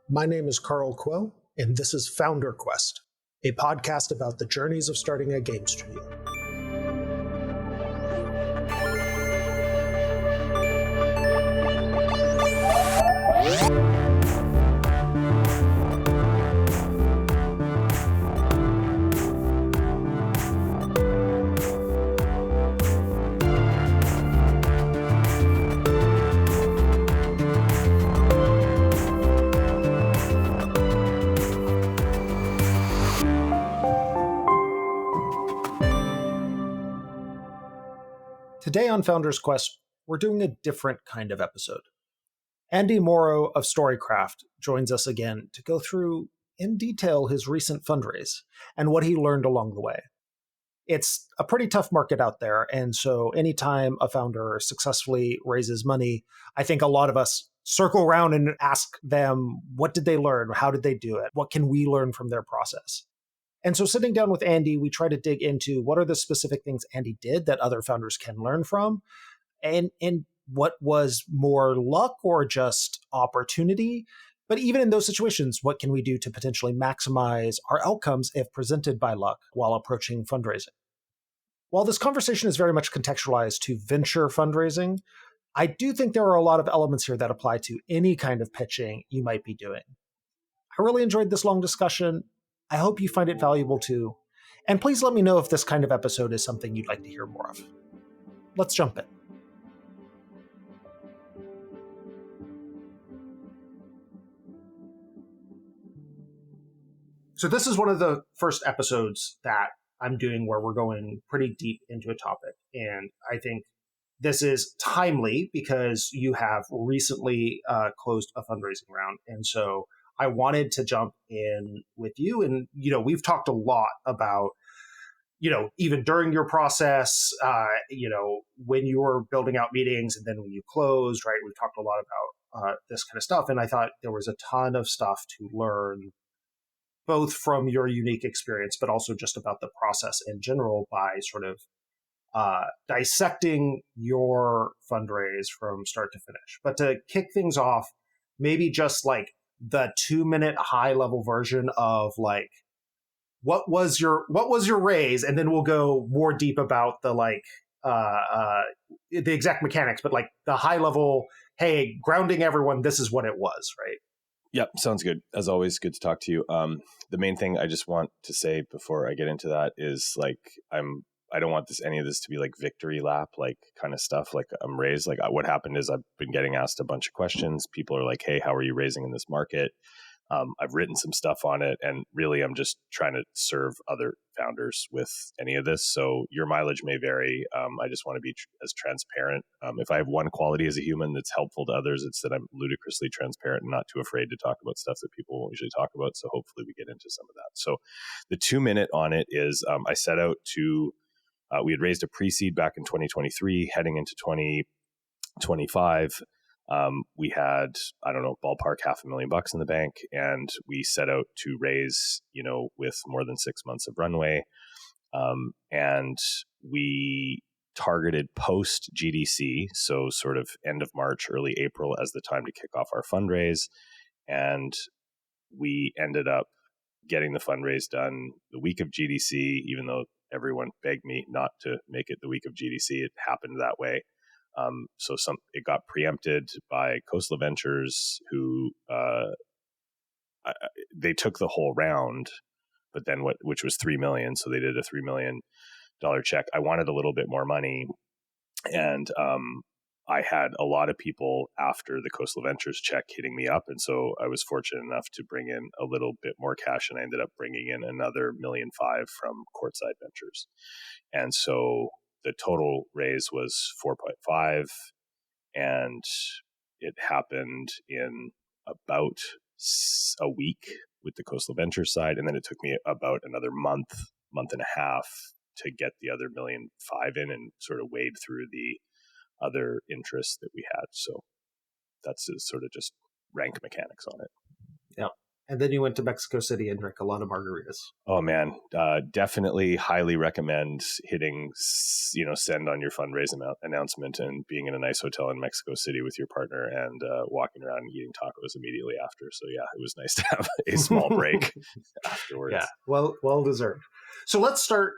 My name is Carl Quo, and this is Founder Quest, a podcast about the journeys of starting a game studio. Today on Founders Quest, we're doing a different kind of episode. Andy Mauro of Storycraft joins us again to go through in detail his recent fundraise and what he learned along the way. It's a pretty tough market out there, and so anytime a founder successfully raises money, I think a lot of us circle around and ask them, what did they learn? How did they do it? What can we learn from their process? And so sitting down with Andy, we try to dig into what are the specific things Andy did that other founders can learn from, and what was more luck or just opportunity. But even in those situations, what can we do to potentially maximize our outcomes if presented by luck while approaching fundraising? While this conversation is very much contextualized to venture fundraising, I do think there are a lot of elements here that apply to any kind of pitching you might be doing. I really enjoyed this long discussion. I hope you find it valuable too. And please let me know if this kind of episode is something you'd like to hear more of. Let's jump in. So this is one of the first episodes that I'm doing where we're going pretty deep into a topic. And I think this is timely because you have recently closed a fundraising round. And so I wanted to jump in with you. And, we've talked a lot about, even during your process, when you were building out meetings and then when you closed, right? We've talked a lot about this kind of stuff. And I thought there was a ton of stuff to learn, both from your unique experience, but also just about the process in general by sort of dissecting your fundraise from start to finish. But to kick things off, maybe just like the 2-minute high level version of like, what was your raise? And then we'll go more deep about the the exact mechanics, but like the high level, hey, grounding everyone, this is what it was, right? Yep, sounds good. As always, good to talk to you. The main thing I just want to say before I get into that is like I don't want any of this to be like victory lap, like kind of stuff. Like I'm raised. Like what happened is I've been getting asked a bunch of questions. People are like, "Hey, how are you raising in this market?" I've written some stuff on it, and really, I'm just trying to serve other founders with any of this. So your mileage may vary. I just want to be as transparent. If I have one quality as a human that's helpful to others, it's that I'm ludicrously transparent and not too afraid to talk about stuff that people won't usually talk about. So hopefully, we get into some of that. So the 2-minute on it is I set out to. We had raised a pre-seed back in 2023, heading into 2025. We had, I don't know, ballpark $500,000 in the bank, and we set out to raise, with more than 6 months of runway. And we targeted post GDC, so sort of end of March, early April as the time to kick off our fundraise. And we ended up getting the fundraise done the week of GDC, even though everyone begged me not to make it the week of GDC. It happened that way. So it got preempted by Coastal Ventures, who they took the whole round, but then which was $3 million. So they did a $3 million check. I wanted a little bit more money, and I had a lot of people after the Coastal Ventures check hitting me up, and so I was fortunate enough to bring in a little bit more cash, and I ended up bringing in another $1.5 million from Courtside Ventures, and so the total raise was 4.5, and it happened in about a week with the Coastal Ventures side, and then it took me about another month and a half to get the other $1.5 million in and sort of wade through the other interests that we had. So that's sort of just rank mechanics on it. Yeah. And then you went to Mexico City and drank a lot of margaritas. Oh man, definitely highly recommend hitting, send on your fundraise announcement and being in a nice hotel in Mexico City with your partner and walking around and eating tacos immediately after. So yeah, it was nice to have a small break afterwards. Yeah, well deserved. So let's start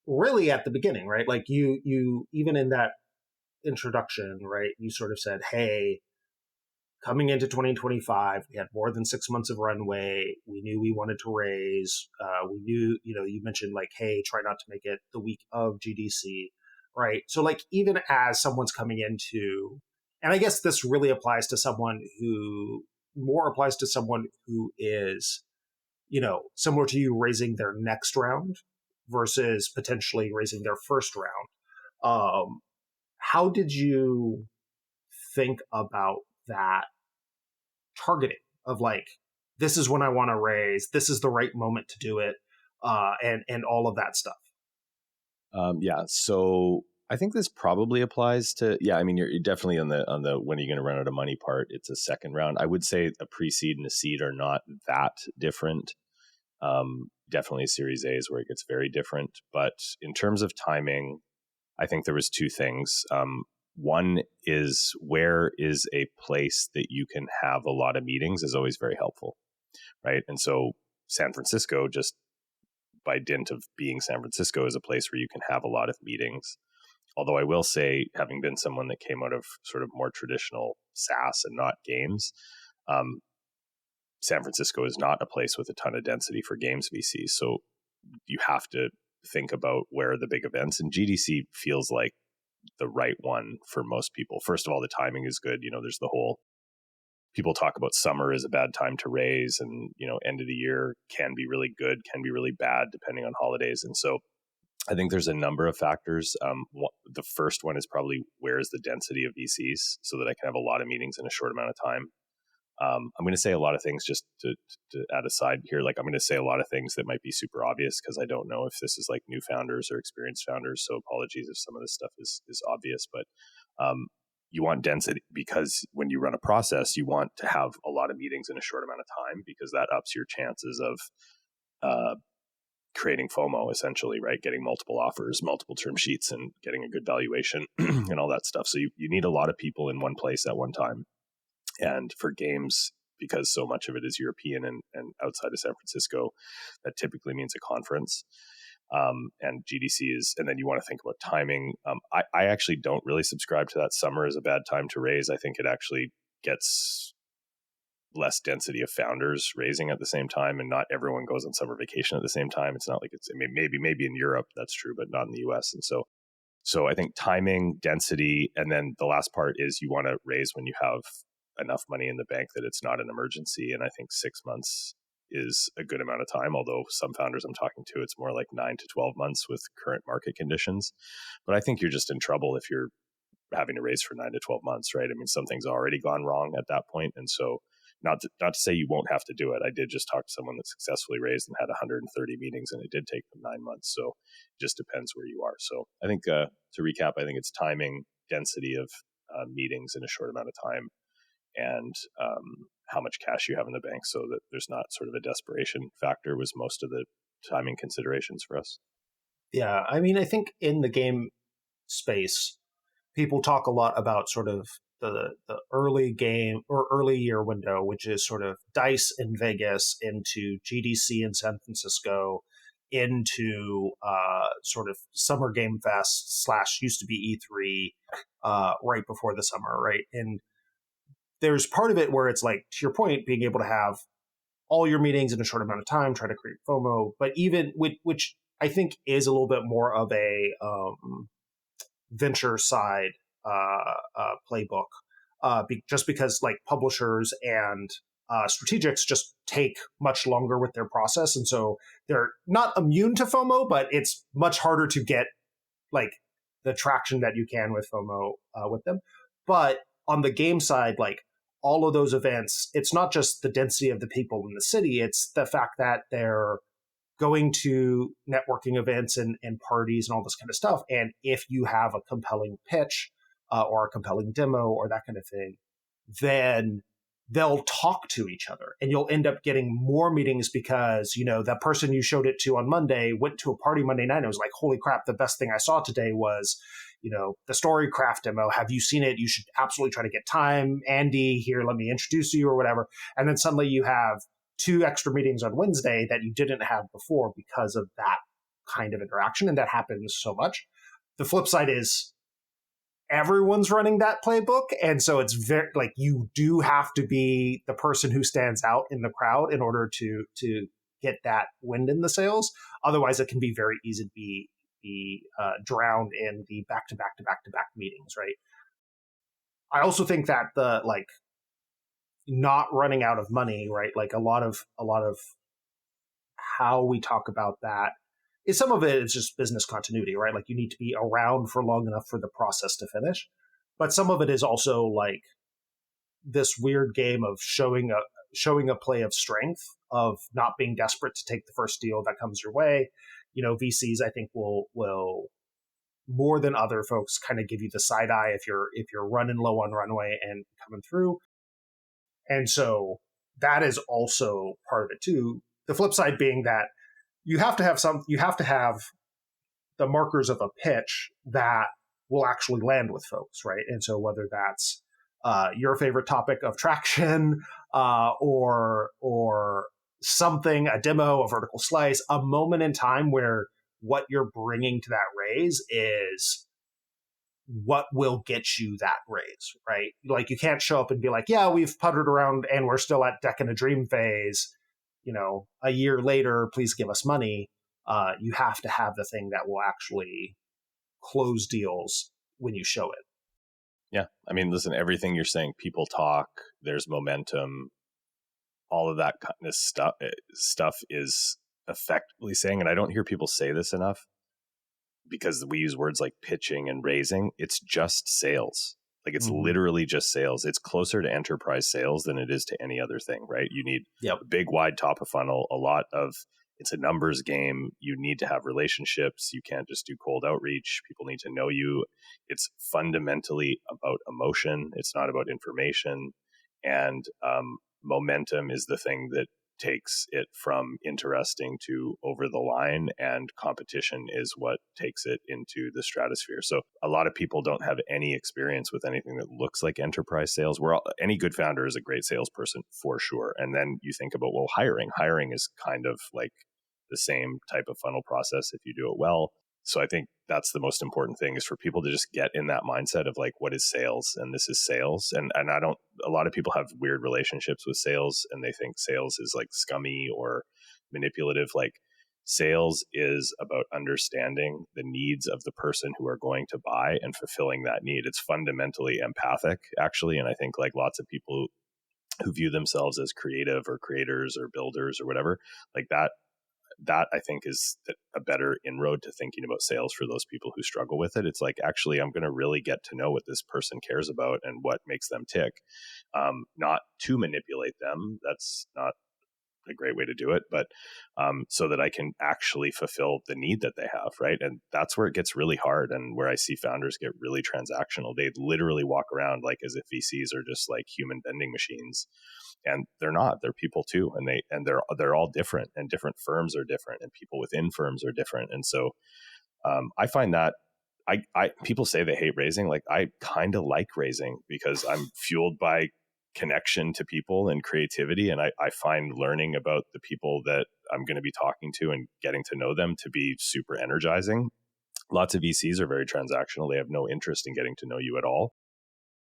really at the beginning, right? Like you even in that introduction, right? You sort of said, hey, coming into 2025, we had more than 6 months of runway. We knew we wanted to raise. We knew, you mentioned like, hey, try not to make it the week of GDC, right? So like, even as someone's coming into, and I guess this really applies to someone who is, similar to you, raising their next round versus potentially raising their first round. How did you think about that targeting of like, this is when I want to raise, this is the right moment to do it, and all of that stuff? So I think this probably applies to, I mean, you're definitely on the when are you going to run out of money part. It's a second round. I would say a pre-seed and a seed are not that different. Definitely Series A is where it gets very different. But in terms of timing, I think there was two things. One is, where is a place that you can have a lot of meetings is always very helpful, right? And so San Francisco, just by dint of being San Francisco, is a place where you can have a lot of meetings. Although I will say, having been someone that came out of sort of more traditional SaaS and not games, San Francisco is not a place with a ton of density for games VCs. So you have to think about where are the big events, and GDC feels like the right one for most people. First of all, the timing is good. There's the whole, people talk about summer is a bad time to raise, and end of the year can be really good, can be really bad depending on holidays. And so I think there's a number of factors. The first one is probably, where is the density of VCs so that I can have a lot of meetings in a short amount of time. I'm going to say a lot of things, just to add aside here. Like, I'm going to say a lot of things that might be super obvious because I don't know if this is like new founders or experienced founders. So apologies if some of this stuff is obvious, but you want density because when you run a process, you want to have a lot of meetings in a short amount of time, because that ups your chances of creating FOMO, essentially, right? Getting multiple offers, multiple term sheets, and getting a good valuation and all that stuff. So you need a lot of people in one place at one time. And for games, because so much of it is European and outside of San Francisco, that typically means a conference. And GDC is, and then you want to think about timing. I actually don't really subscribe to that summer is a bad time to raise. I think it actually gets less density of founders raising at the same time, and not everyone goes on summer vacation at the same time. It's not like it's, maybe in Europe that's true, but not in the US. And so I think timing, density, and then the last part is, you want to raise when you have enough money in the bank that it's not an emergency. And I think 6 months is a good amount of time, although some founders I'm talking to, it's more like 9 to 12 months with current market conditions. But I think you're just in trouble if you're having to raise for 9 to 12 months, right? I mean, something's already gone wrong at that point. And so not to say you won't have to do it. I did just talk to someone that successfully raised and had 130 meetings, and it did take them 9 months. So it just depends where you are. So I think to recap, I think it's timing, density of meetings in a short amount of time, and how much cash you have in the bank, so that there's not sort of a desperation factor, was most of the timing considerations for us. Yeah, I mean, I think in the game space, people talk a lot about sort of the early game or early year window, which is sort of DICE in Vegas into GDC in San Francisco into sort of Summer Game Fest / used to be E3 right before the summer, right? And there's part of it where it's like, to your point, being able to have all your meetings in a short amount of time, try to create FOMO, but even which I think is a little bit more of a venture side playbook, just because like publishers and strategics just take much longer with their process, and so they're not immune to FOMO, but it's much harder to get like the traction that you can with FOMO with them. But on the game side, like all of those events, it's not just the density of the people in the city, it's the fact that they're going to networking events and parties and all this kind of stuff. And if you have a compelling pitch or a compelling demo or that kind of thing, then they'll talk to each other, and you'll end up getting more meetings because, that person you showed it to on Monday went to a party Monday night and it was like, holy crap, the best thing I saw today was, the Storycraft demo. Have you seen it? You should absolutely try to get time. Andy, here, let me introduce you or whatever. And then suddenly you have 2 extra meetings on Wednesday that you didn't have before because of that kind of interaction. And that happens so much. The flip side is everyone's running that playbook. And so it's very like, you do have to be the person who stands out in the crowd in order to get that wind in the sails. Otherwise, it can be very easy to be drowned in the back-to-back meetings, right? I also think that the not running out of money, right? Like a lot of how we talk about that is, some of it is just business continuity, right? Like you need to be around for long enough for the process to finish. But some of it is also like this weird game of showing a play of strength, of not being desperate to take the first deal that comes your way. VCs, I think, will more than other folks kind of give you the side eye if you're running low on runway and coming through. And so that is also part of it too. The flip side being that you have to have the markers of a pitch that will actually land with folks, right? And so whether that's your favorite topic of traction, or something, a demo, a vertical slice, a moment in time where what you're bringing to that raise is what will get you that raise, right? Like you can't show up and be like, yeah, we've puttered around and we're still at deck in a dream phase. A year later, please give us money. You have to have the thing that will actually close deals when you show it. Yeah. I mean, listen, everything you're saying, people talk, there's momentum, all of that kind of stuff is effectively saying, and I don't hear people say this enough because we use words like pitching and raising. It's just sales. Like it's literally just sales. It's closer to enterprise sales than it is to any other thing, right? You need a big, wide top of funnel, it's a numbers game. You need to have relationships. You can't just do cold outreach. People need to know you. It's fundamentally about emotion. It's not about information. And momentum is the thing that takes it from interesting to over the line, and competition is what takes it into the stratosphere. So a lot of people don't have any experience with anything that looks like enterprise sales. Any good founder is a great salesperson for sure. And then you think about, hiring is kind of like the same type of funnel process if you do it well. So I think that's the most important thing, is for people to just get in that mindset of like, what is sales? And this is sales. And a lot of people have weird relationships with sales, and they think sales is like scummy or manipulative. Like sales is about understanding the needs of the person who are going to buy and fulfilling that need. It's fundamentally empathic, actually. And I think like lots of people who view themselves as creative or creators or builders or whatever, like that I think is a better inroad to thinking about sales for those people who struggle with it. It's like, actually, I'm going to really get to know what this person cares about and what makes them tick, not to manipulate them. That's not a great way to do it, but so that I can actually fulfill the need that they have, right? And that's where it gets really hard, and where I see founders get really transactional. They literally walk around like as if VCs are just like human vending machines. And they're not. They're people too, and they're all different, and different firms are different, and people within firms are different. And so I find that people say they hate raising. Like I kind of like raising because I'm fueled by connection to people and creativity, and I find learning about the people that I'm going to be talking to and getting to know them to be super energizing. Lots of VCs are very transactional. They have no interest in getting to know you at all.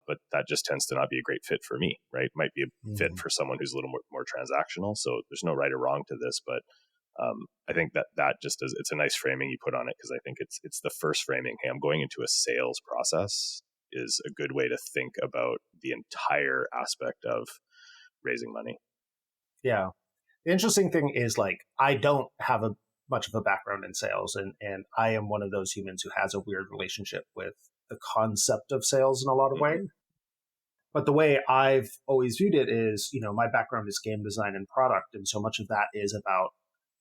But that just tends to not be a great fit for me, right? Might be a fit for someone who's a little more transactional. So there's no right or wrong to this, but I think that just is, it's a nice framing you put on it, because I think it's the first framing. Hey, I'm going into a sales process is a good way to think about the entire aspect of raising money. Yeah. The interesting thing is, like, I don't have much of a background in sales, and I am one of those humans who has a weird relationship with the concept of sales in a lot of ways. But the way I've always viewed it is, my background is game design and product. And so much of that is about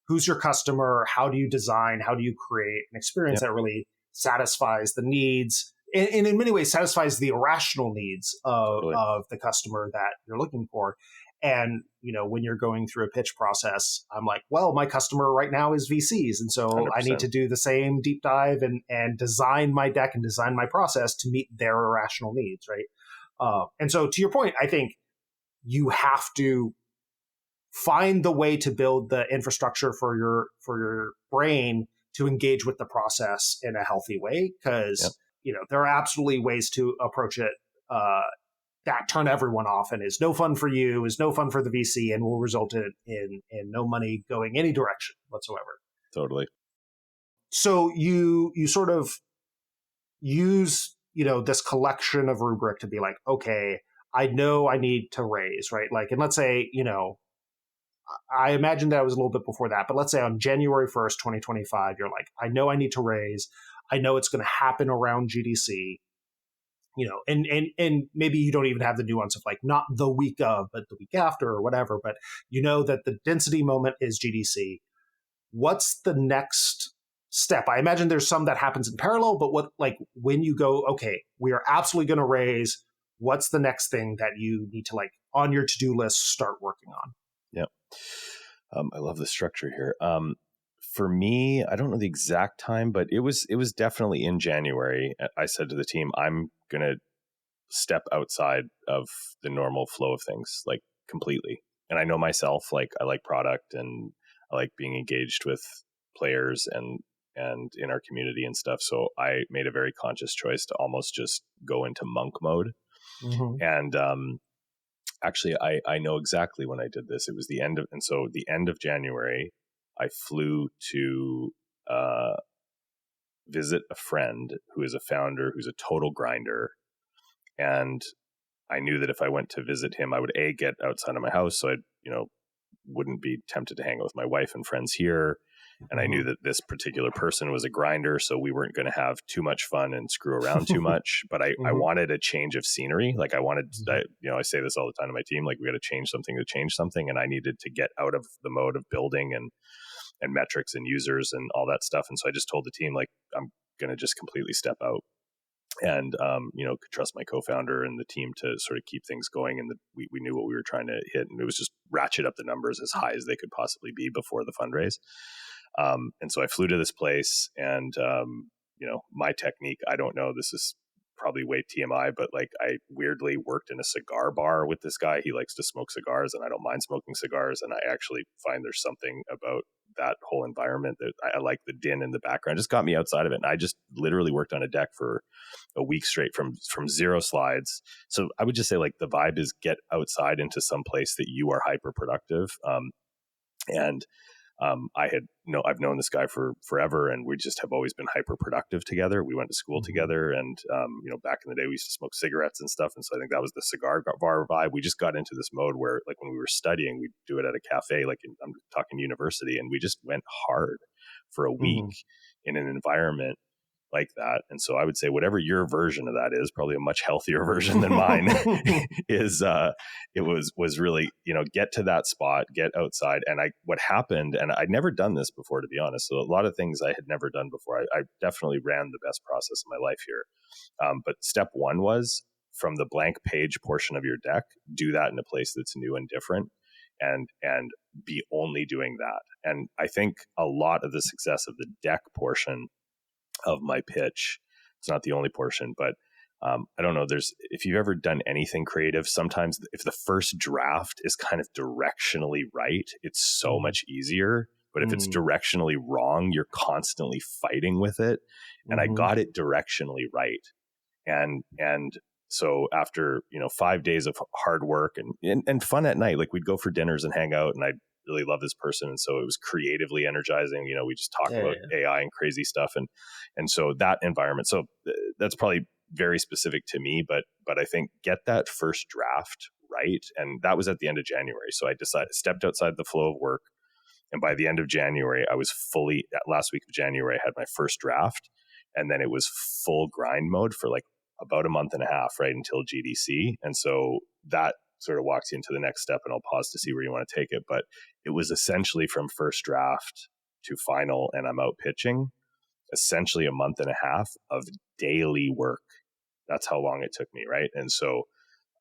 who's your customer, how do you design, how do you create an experience that really satisfies the needs, and in many ways satisfies the irrational needs Totally. of the customer that you're looking for. And, when you're going through a pitch process, I'm like, well, my customer right now is VCs. And so I need 100%. to do the same deep dive and design my deck and design my process to meet their irrational needs, right? And so to your point, I think you have to find the way to build the infrastructure for your brain to engage with the process in a healthy way, because there are absolutely ways to approach it that turn everyone off and is no fun for you, is no fun for the VC, and will result in no money going any direction whatsoever. Totally. So you sort of use this collection of rubric to be like, okay, I know I need to raise, right? Like, and let's say I imagine that was a little bit before that, but let's say on January 1st, 2025, you're like, I know I need to raise. I know it's going to happen around GDC, and maybe you don't even have the nuance of like not the week of, but the week after or whatever, but you know that the density moment is GDC. What's the next step? I imagine there's some that happens in parallel, but when you go, okay, we are absolutely going to raise, what's the next thing that you need to like on your to-do list start working on? Yeah. I love the structure here. For me, I don't know the exact time, but it was definitely in January. I said to the team, I'm going to step outside of the normal flow of things, like completely. And I know myself, like I like product and I like being engaged with players and in our community and stuff. So I made a very conscious choice to almost just go into monk mode. Mm-hmm. And actually, I know exactly when I did this. It was the end of January, I flew to visit a friend who is a founder, who's a total grinder. And I knew that if I went to visit him, I would get outside of my house. So I, wouldn't be tempted to hang out with my wife and friends here. And I knew that this particular person was a grinder, so we weren't going to have too much fun and screw around too much. But I wanted a change of scenery. Like I say this all the time to my team, like we got to change something to change something. And I needed to get out of the mode of building and metrics and users and all that stuff. And so I just told the team, like, I'm going to just completely step out and, could trust my co-founder and the team to sort of keep things going. And we knew what we were trying to hit, and it was just ratchet up the numbers as high as they could possibly be before the fundraise. And so I flew to this place and, my technique, I don't know, this is probably way TMI, but like I weirdly worked in a cigar bar with this guy. He likes to smoke cigars and I don't mind smoking cigars. And I actually find there's something about that whole environment that I like the din in the background, just got me outside of it. And I just literally worked on a deck for a week straight from 0 slides. So I would just say like the vibe is get outside into some place that you are hyper productive. I've known this guy for forever, and we just have always been hyper productive together. We went to school together, and back in the day we used to smoke cigarettes and stuff. And so I think that was the cigar bar vibe. We just got into this mode where, like, when we were studying, we'd do it at a cafe, I'm talking university, and we just went hard for a week in an environment like that. And so I would say whatever your version of that is, probably a much healthier version than mine, is it was really, get to that spot, get outside. And what happened, and I'd never done this before, to be honest. So a lot of things I had never done before. I definitely ran the best process of my life here. But step one was, from the blank page portion of your deck, do that in a place that's new and different, and be only doing that. And I think a lot of the success of the deck portion of my pitch, it's not the only portion, but I don't know, if you've ever done anything creative, sometimes if the first draft is kind of directionally right, it's so much easier. But if it's directionally wrong, you're constantly fighting with it. And I got it directionally right. And so after, 5 days of hard work and fun at night, like we'd go for dinners and hang out, and I'd really love this person. And so it was creatively energizing. We just talked about AI and crazy stuff. And so that environment, so that's probably very specific to me, but I think get that first draft right. And that was at the end of January. So I stepped outside the flow of work. And by the end of January, I was last week of January, I had my first draft. And then it was full grind mode for like about a month and a half, right, until GDC. And so that sort of walks you into the next step, and I'll pause to see where you want to take it. But it was essentially from first draft to final, and I'm out pitching, essentially a month and a half of daily work. That's how long it took me, right? And so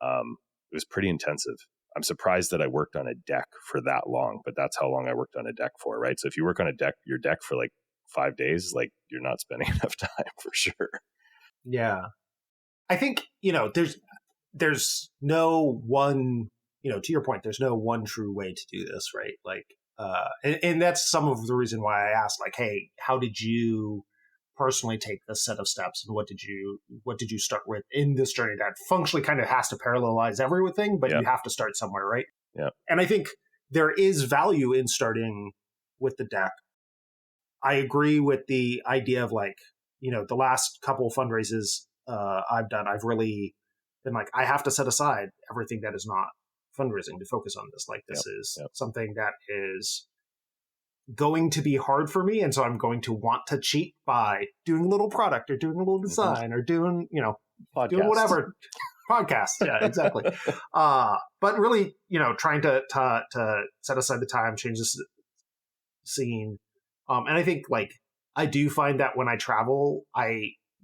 it was pretty intensive. I'm surprised that I worked on a deck for that long, but that's how long I worked on a deck for, right? So if you work on your deck for like 5 days, like you're not spending enough time for sure. Yeah. I think, there's no one, to your point, there's no one true way to do this, right? Like, and that's some of the reason why I asked, like, hey, how did you personally take this set of steps, and what did you start with in this journey that functionally kind of has to parallelize everything, but you have to start somewhere, right? Yeah. And I think there is value in starting with the deck. I agree with the idea of like, the last couple of fundraisers I've done, I've really been like, I have to set aside everything that is not fundraising to focus on this. Like, this is something that is going to be hard for me. And so I'm going to want to cheat by doing a little product or doing a little design or doing, doing whatever. Podcast. Yeah, exactly. But really, trying to set aside the time, change the scene. And I think like I do find that when I travel,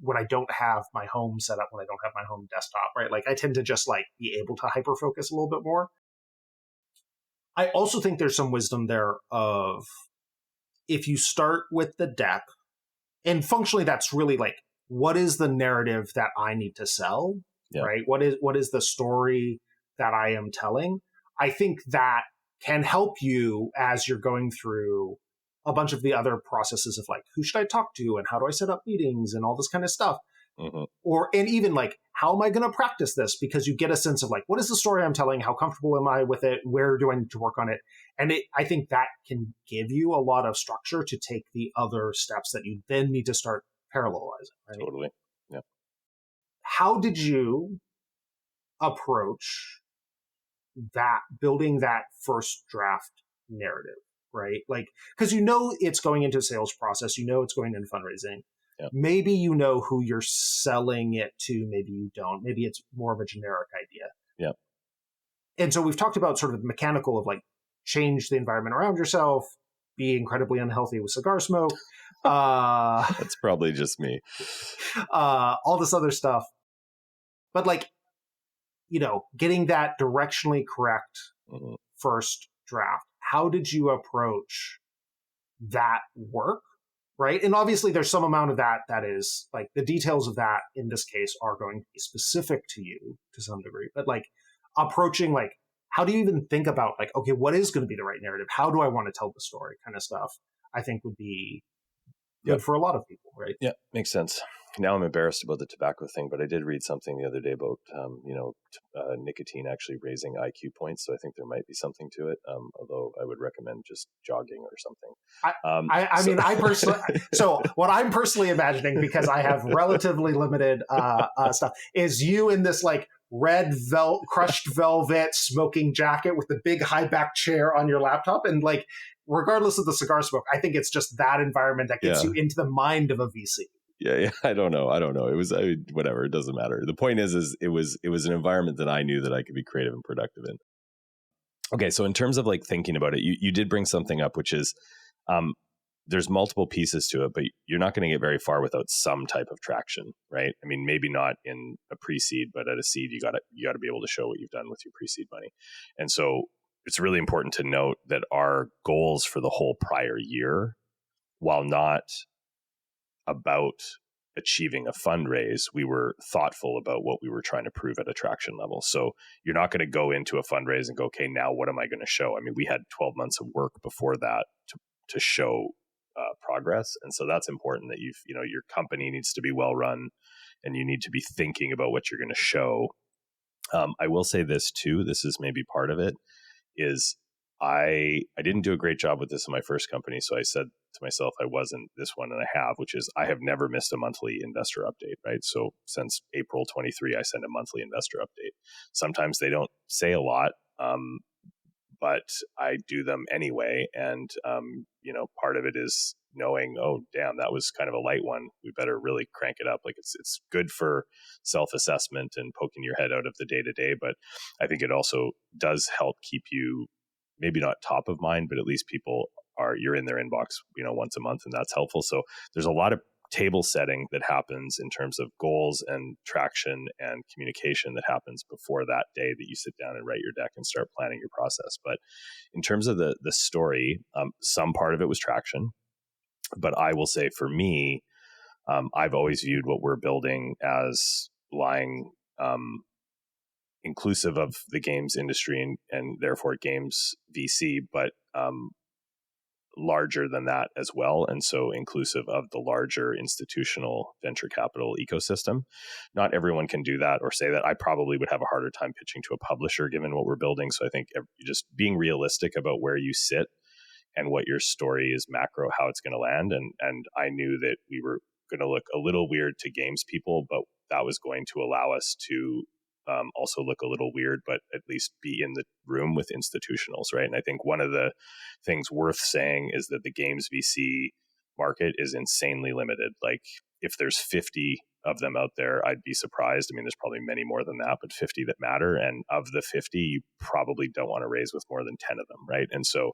when I don't have my home set up, when I don't have my home desktop, right? Like I tend to just like be able to hyper focus a little bit more. I also think there's some wisdom there of if you start with the deck, and functionally that's really like, what is the narrative that I need to sell, right? What is the story that I am telling? I think that can help you as you're going through a bunch of the other processes of like, who should I talk to and how do I set up meetings and all this kind of stuff. And even like, how am I going to practice this? Because you get a sense of like, what is the story I'm telling? How comfortable am I with it? Where do I need to work on it? And I think that can give you a lot of structure to take the other steps that you then need to start parallelizing. Right? Totally. Yeah. How did you approach that, building that first draft narrative, right? Like, because it's going into a sales process, it's going into fundraising. Yeah. Maybe who you're selling it to, maybe you don't. Maybe it's more of a generic idea. Yeah. And so we've talked about sort of the mechanical of like change the environment around yourself, be incredibly unhealthy with cigar smoke. That's probably just me. All this other stuff. But like, getting that directionally correct first draft, how did you approach that work? Right. And obviously there's some amount of that is like the details of that in this case are going to be specific to you to some degree, but like approaching, like, how do you even think about like, okay, what is going to be the right narrative? How do I want to tell the story kind of stuff? I think would be good for a lot of people. Right. Yeah. Makes sense. Now I'm embarrassed about the tobacco thing, but I did read something the other day about, nicotine actually raising IQ points. So I think there might be something to it. Although I would recommend just jogging or something. I mean, I personally, so what I'm personally imagining, because I have relatively limited stuff, is you in this like red crushed velvet smoking jacket with the big high back chair on your laptop. And like, regardless of the cigar smoke, I think it's just that environment that gets you into the mind of a VC. Yeah. I don't know. It was whatever. It doesn't matter. The point is it was an environment that I knew that I could be creative and productive in. Okay, so in terms of like thinking about it, you did bring something up, which is there's multiple pieces to it, but you're not going to get very far without some type of traction, right? I mean, maybe not in a pre-seed, but at a seed, you got to be able to show what you've done with your pre-seed money, and so it's really important to note that our goals for the whole prior year, while not about achieving a fundraise, we were thoughtful about what we were trying to prove at a traction level. So you're not going to go into a fundraise and go, okay, now what am I going to show? I mean, we had 12 months of work before that to show progress. And so that's important that your company needs to be well run and you need to be thinking about what you're going to show. I will say this too, this is maybe part of it, is I didn't do a great job with this in my first company. So I said to myself, I wasn't this one, and I have never missed a monthly investor update, right? So since April 23, I send a monthly investor update. Sometimes they don't say a lot, but I do them anyway. And, part of it is knowing, oh, damn, that was kind of a light one. We better really crank it up. Like it's good for self-assessment and poking your head out of the day-to-day, but I think it also does help keep you maybe not top of mind, but at least you're in their inbox, once a month, and that's helpful. So there's a lot of table setting that happens in terms of goals and traction and communication that happens before that day that you sit down and write your deck and start planning your process. But in terms of the story, some part of it was traction. But I will say for me, I've always viewed what we're building as lying inclusive of the games industry and therefore games VC, but larger than that as well. And so inclusive of the larger institutional venture capital ecosystem. Not everyone can do that or say that. I probably would have a harder time pitching to a publisher given what we're building. So I think just being realistic about where you sit and what your story is macro, how it's going to land. And I knew that we were going to look a little weird to games people, but that was going to allow us to also look a little weird, but at least be in the room with institutionals, right? And I think one of the things worth saying is that the games VC market is insanely limited. Like if there's 50 of them out there, I'd be surprised. I mean, there's probably many more than that, but 50 that matter. And of the 50, you probably don't want to raise with more than 10 of them, right? And so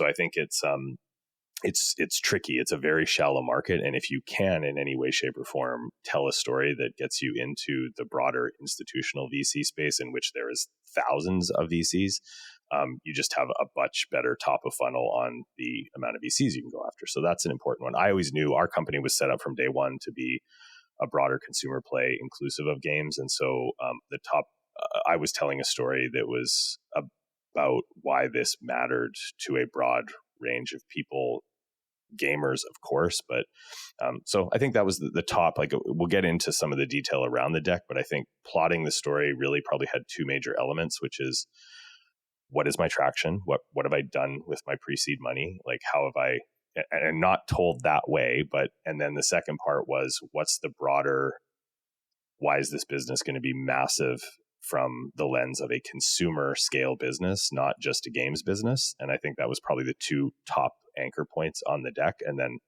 I think it's tricky. It's a very shallow market. And if you can in any way, shape, or form tell a story that gets you into the broader institutional VC space in which there is thousands of VCs, you just have a much better top of funnel on the amount of VCs you can go after. So that's an important one. I always knew our company was set up from day one to be a broader consumer play inclusive of games. And so I was telling a story that was about why this mattered to a broad range of people, gamers, of course. But so I think that was the top. Like we'll get into some of the detail around the deck, but I think plotting the story really probably had two major elements, which is what is my traction? What have I done with my pre-seed money? Like how have I, and not told that way, but, and then the second part was what's the broader, why is this business going to be massive from the lens of a consumer scale business, not just a games business? And I think that was probably the two top anchor points on the deck. And then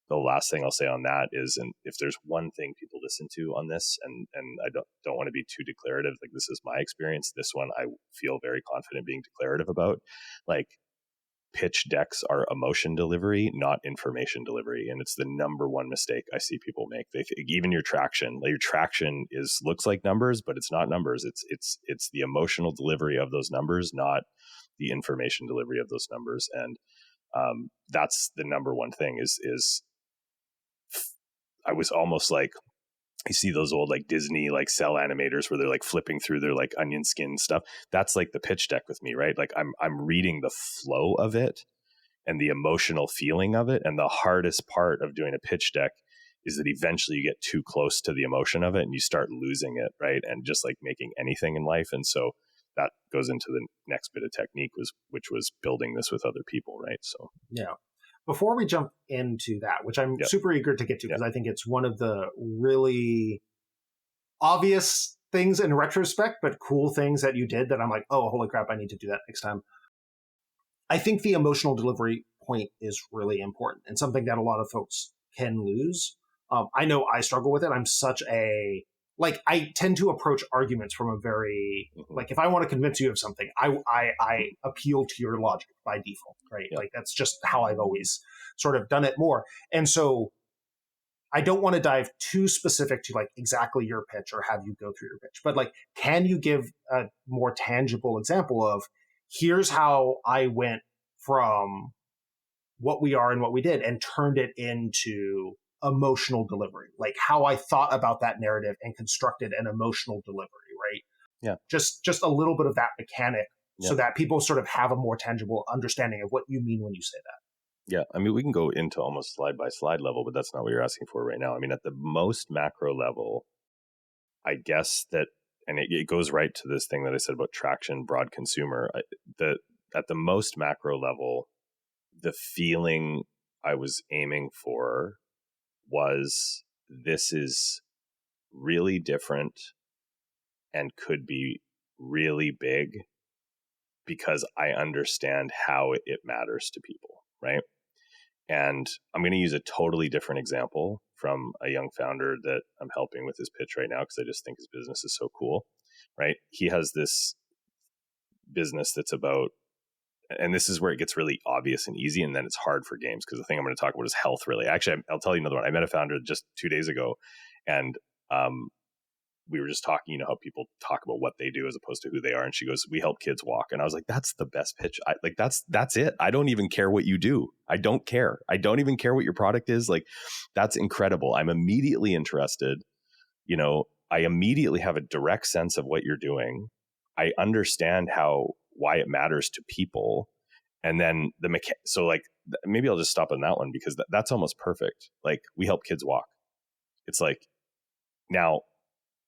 the last thing I'll say on that is, and if there's one thing people listen to on this, and I don't want to be too declarative, like this is my experience, this one I feel very confident being declarative about, like pitch decks are emotion delivery, not information delivery. And it's the number one mistake I see people make. They think even your traction looks like numbers, but it's not numbers. It's the emotional delivery of those numbers, not the information delivery of those numbers. And that's the number one thing is I was almost like, you see those old like Disney like cell animators where they're like flipping through their like onion skin stuff. That's like the pitch deck with me, right? Like I'm reading the flow of it and the emotional feeling of it. And the hardest part of doing a pitch deck is that eventually you get too close to the emotion of it and you start losing it, right? And just like making anything in life. And so that goes into the next bit of technique, which was building this with other people, right? So yeah. Before we jump into that, which I'm super eager to get to, because I think it's one of the really obvious things in retrospect, but cool things that you did that I'm like, oh, holy crap, I need to do that next time. I think the emotional delivery point is really important and something that a lot of folks can lose. I know I struggle with it. I'm such a, like, I tend to approach arguments from a very, like, if I want to convince you of something, I appeal to your logic by default, right? Yeah. Like, that's just how I've always sort of done it more. And so I don't want to dive too specific to, like, exactly your pitch or have you go through your pitch. But, like, can you give a more tangible example of, here's how I went from what we are and what we did and turned it into emotional delivery, like how I thought about that narrative and constructed an emotional delivery, right? Yeah. Just a little bit of that mechanic so that people sort of have a more tangible understanding of what you mean when you say that. Yeah. I mean, we can go into almost slide by slide level, but that's not what you're asking for right now. I mean, at the most macro level, I guess that, and it goes right to this thing that I said about traction, broad consumer, at the most macro level, the feeling I was aiming for was this is really different and could be really big because I understand how it matters to people, right? And I'm going to use a totally different example from a young founder that I'm helping with his pitch right now because I just think his business is so cool, right? He has this business that's about and this is where it gets really obvious and easy, and then it's hard for games, because the thing I'm going to talk about is health, really. Actually, I'll tell you another one. I met a founder just 2 days ago, and we were just talking, how people talk about what they do as opposed to who they are. And she goes, "We help kids walk." And I was like, that's the best pitch. That's it. I don't even care what you do. I don't care. I don't even care what your product is. Like, that's incredible. I'm immediately interested. I immediately have a direct sense of what you're doing. I understand why it matters to people. And then so like, maybe I'll just stop on that one, because that's almost perfect. Like, we help kids walk. It's like, now,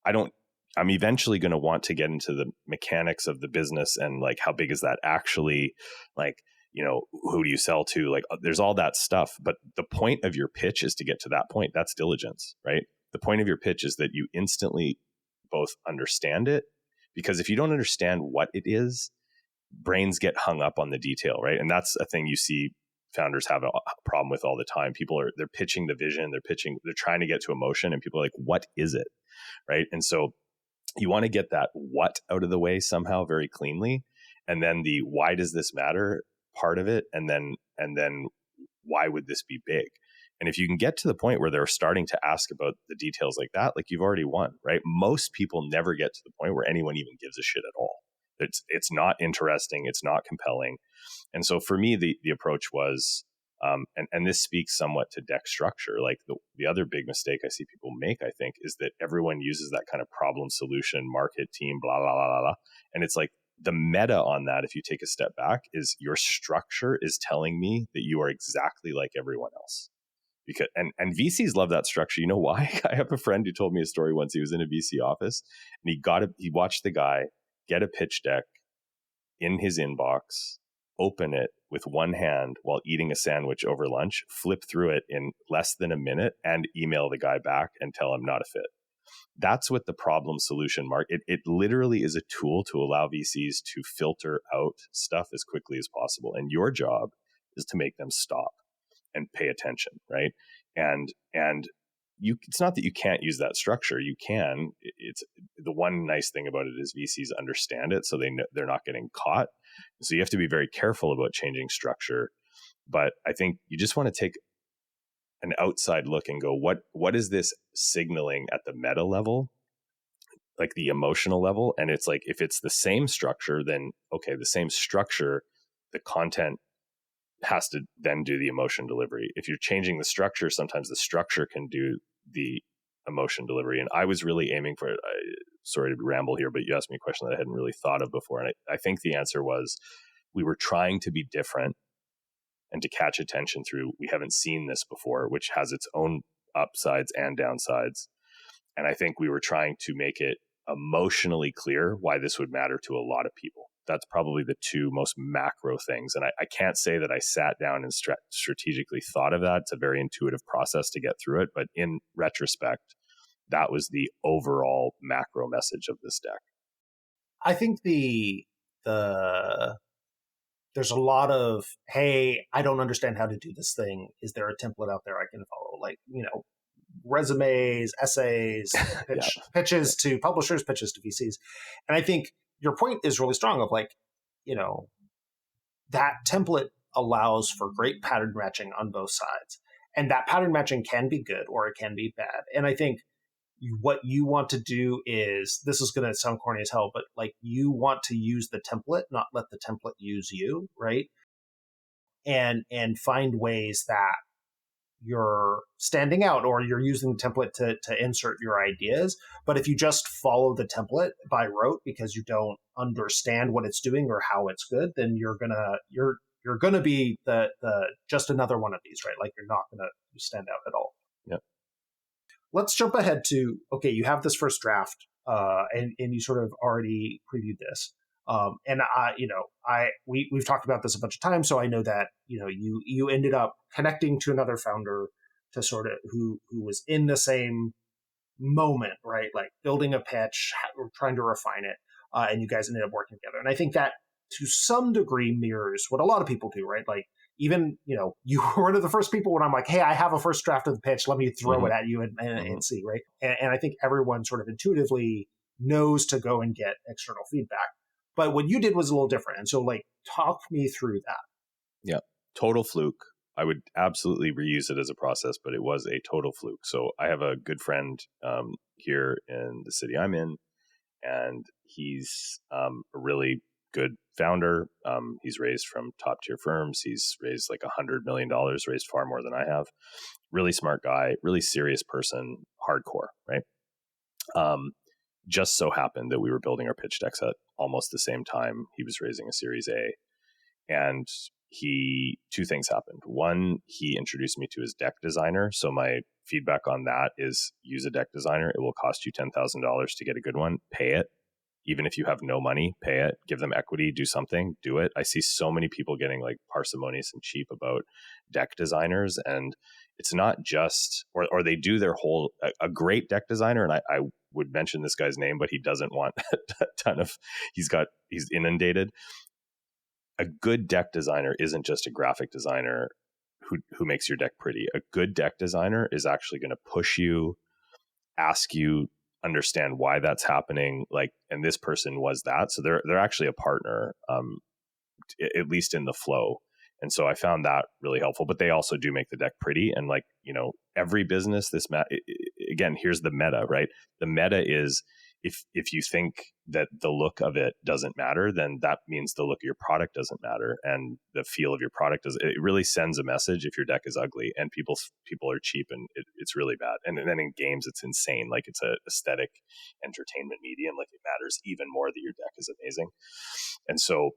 I'm eventually going to want to get into the mechanics of the business and like, how big is that actually, like, who do you sell to? Like, there's all that stuff. But the point of your pitch is to get to that point. That's diligence, right? The point of your pitch is that you instantly both understand it, because if you don't understand what it is, brains get hung up on the detail, right? And that's a thing you see founders have a problem with all the time. They're pitching the vision, they're trying to get to emotion, and people are like, what is it? Right. And so you want to get that what out of the way somehow very cleanly. And then the why does this matter part of it. And then why would this be big? And if you can get to the point where they're starting to ask about the details like that, like, you've already won, right? Most people never get to the point where anyone even gives a shit at all. It's not interesting. It's not compelling. And so for me, the approach was, and this speaks somewhat to deck structure. Like, the other big mistake I see people make, I think, is that everyone uses that kind of problem solution, market, team, blah, blah, blah, blah, blah. And it's like, the meta on that, if you take a step back, is your structure is telling me that you are exactly like everyone else. Because and VCs love that structure. You know why? I have a friend who told me a story once. He was in a VC office, and he watched the guy get a pitch deck in his inbox, open it with one hand while eating a sandwich over lunch, flip through it in less than a minute, and email the guy back and tell him not a fit. That's what the problem solution it literally is a tool to allow VCs to filter out stuff as quickly as possible. And your job is to make them stop and pay attention, right? And it's not that you can't use that structure. You can. It's the one nice thing about it is VCs understand it, so they're not getting caught. So you have to be very careful about changing structure. But I think you just want to take an outside look and go, what is this signaling at the meta level, like the emotional level? And it's like, if it's the same structure, then okay, the same structure, the content has to then do the emotion delivery. If you're changing the structure, sometimes the structure can do the emotion delivery. And I was really aiming for it. Sorry to ramble here, but you asked me a question that I hadn't really thought of before. And I think the answer was, we were trying to be different and to catch attention through, we haven't seen this before, which has its own upsides and downsides. And I think we were trying to make it emotionally clear why this would matter to a lot of people. That's probably the two most macro things. And I can't say that I sat down and strategically thought of that. It's a very intuitive process to get through it. But in retrospect, that was the overall macro message of this deck. I think there's a lot of, hey, I don't understand how to do this thing. Is there a template out there I can follow? Like, resumes, essays, pitches to publishers, pitches to VCs. And I think your point is really strong of like, that template allows for great pattern matching on both sides. And that pattern matching can be good or it can be bad. And I think what you want to do is, this is going to sound corny as hell, but like, you want to use the template, not let the template use you, right? And find ways that you're standing out, or you're using the template to insert your ideas. But if you just follow the template by rote because you don't understand what it's doing or how it's good, then you're gonna be the just another one of these, right? Like, you're not gonna stand out at all. Yeah. Let's jump ahead to, okay, you have this first draft, and you sort of already previewed this. We've talked about this a bunch of times, so I know that, you ended up connecting to another founder to sort of who was in the same moment, right? Like building a pitch, trying to refine it, and you guys ended up working together. And I think that to some degree mirrors what a lot of people do, right? Like, even, you were one of the first people when I'm like, hey, I have a first draft of the pitch, let me throw it at you and see, right? And I think everyone sort of intuitively knows to go and get external feedback. But what you did was a little different. And so like, talk me through that. Yeah. Total fluke. I would absolutely reuse it as a process, but it was a total fluke. So I have a good friend here in the city I'm in, and he's a really good founder. He's raised from top tier firms. He's raised like $100 million, raised far more than I have. Really smart guy, really serious person, hardcore, right? Just so happened that we were building our pitch decks at almost the same time. He was raising a Series A, and two things happened. One, he introduced me to his deck designer. So my feedback on that is use a deck designer. It will cost you $10,000 to get a good one. Pay it. Even if you have no money, pay it, give them equity, do something, do it. I see so many people getting like parsimonious and cheap about deck designers, and it's not just, or they do their whole, a great deck designer. And I would mention this guy's name, but he doesn't want a ton of, he's inundated. A good deck designer isn't just a graphic designer who makes your deck pretty. A good deck designer is actually going to push you, ask you, understand why that's happening, like, and this person was that, so they're actually a partner, at least in the flow. And so I found that really helpful. But they also do make the deck pretty, and like, every business, again, here's the meta, right? The meta is, if you think that the look of it doesn't matter, then that means the look of your product doesn't matter, and the feel of your product does. It really sends a message if your deck is ugly and people are cheap, and it's really bad. And then in games, it's insane. Like, it's a aesthetic entertainment medium. Like, it matters even more that your deck is amazing. And so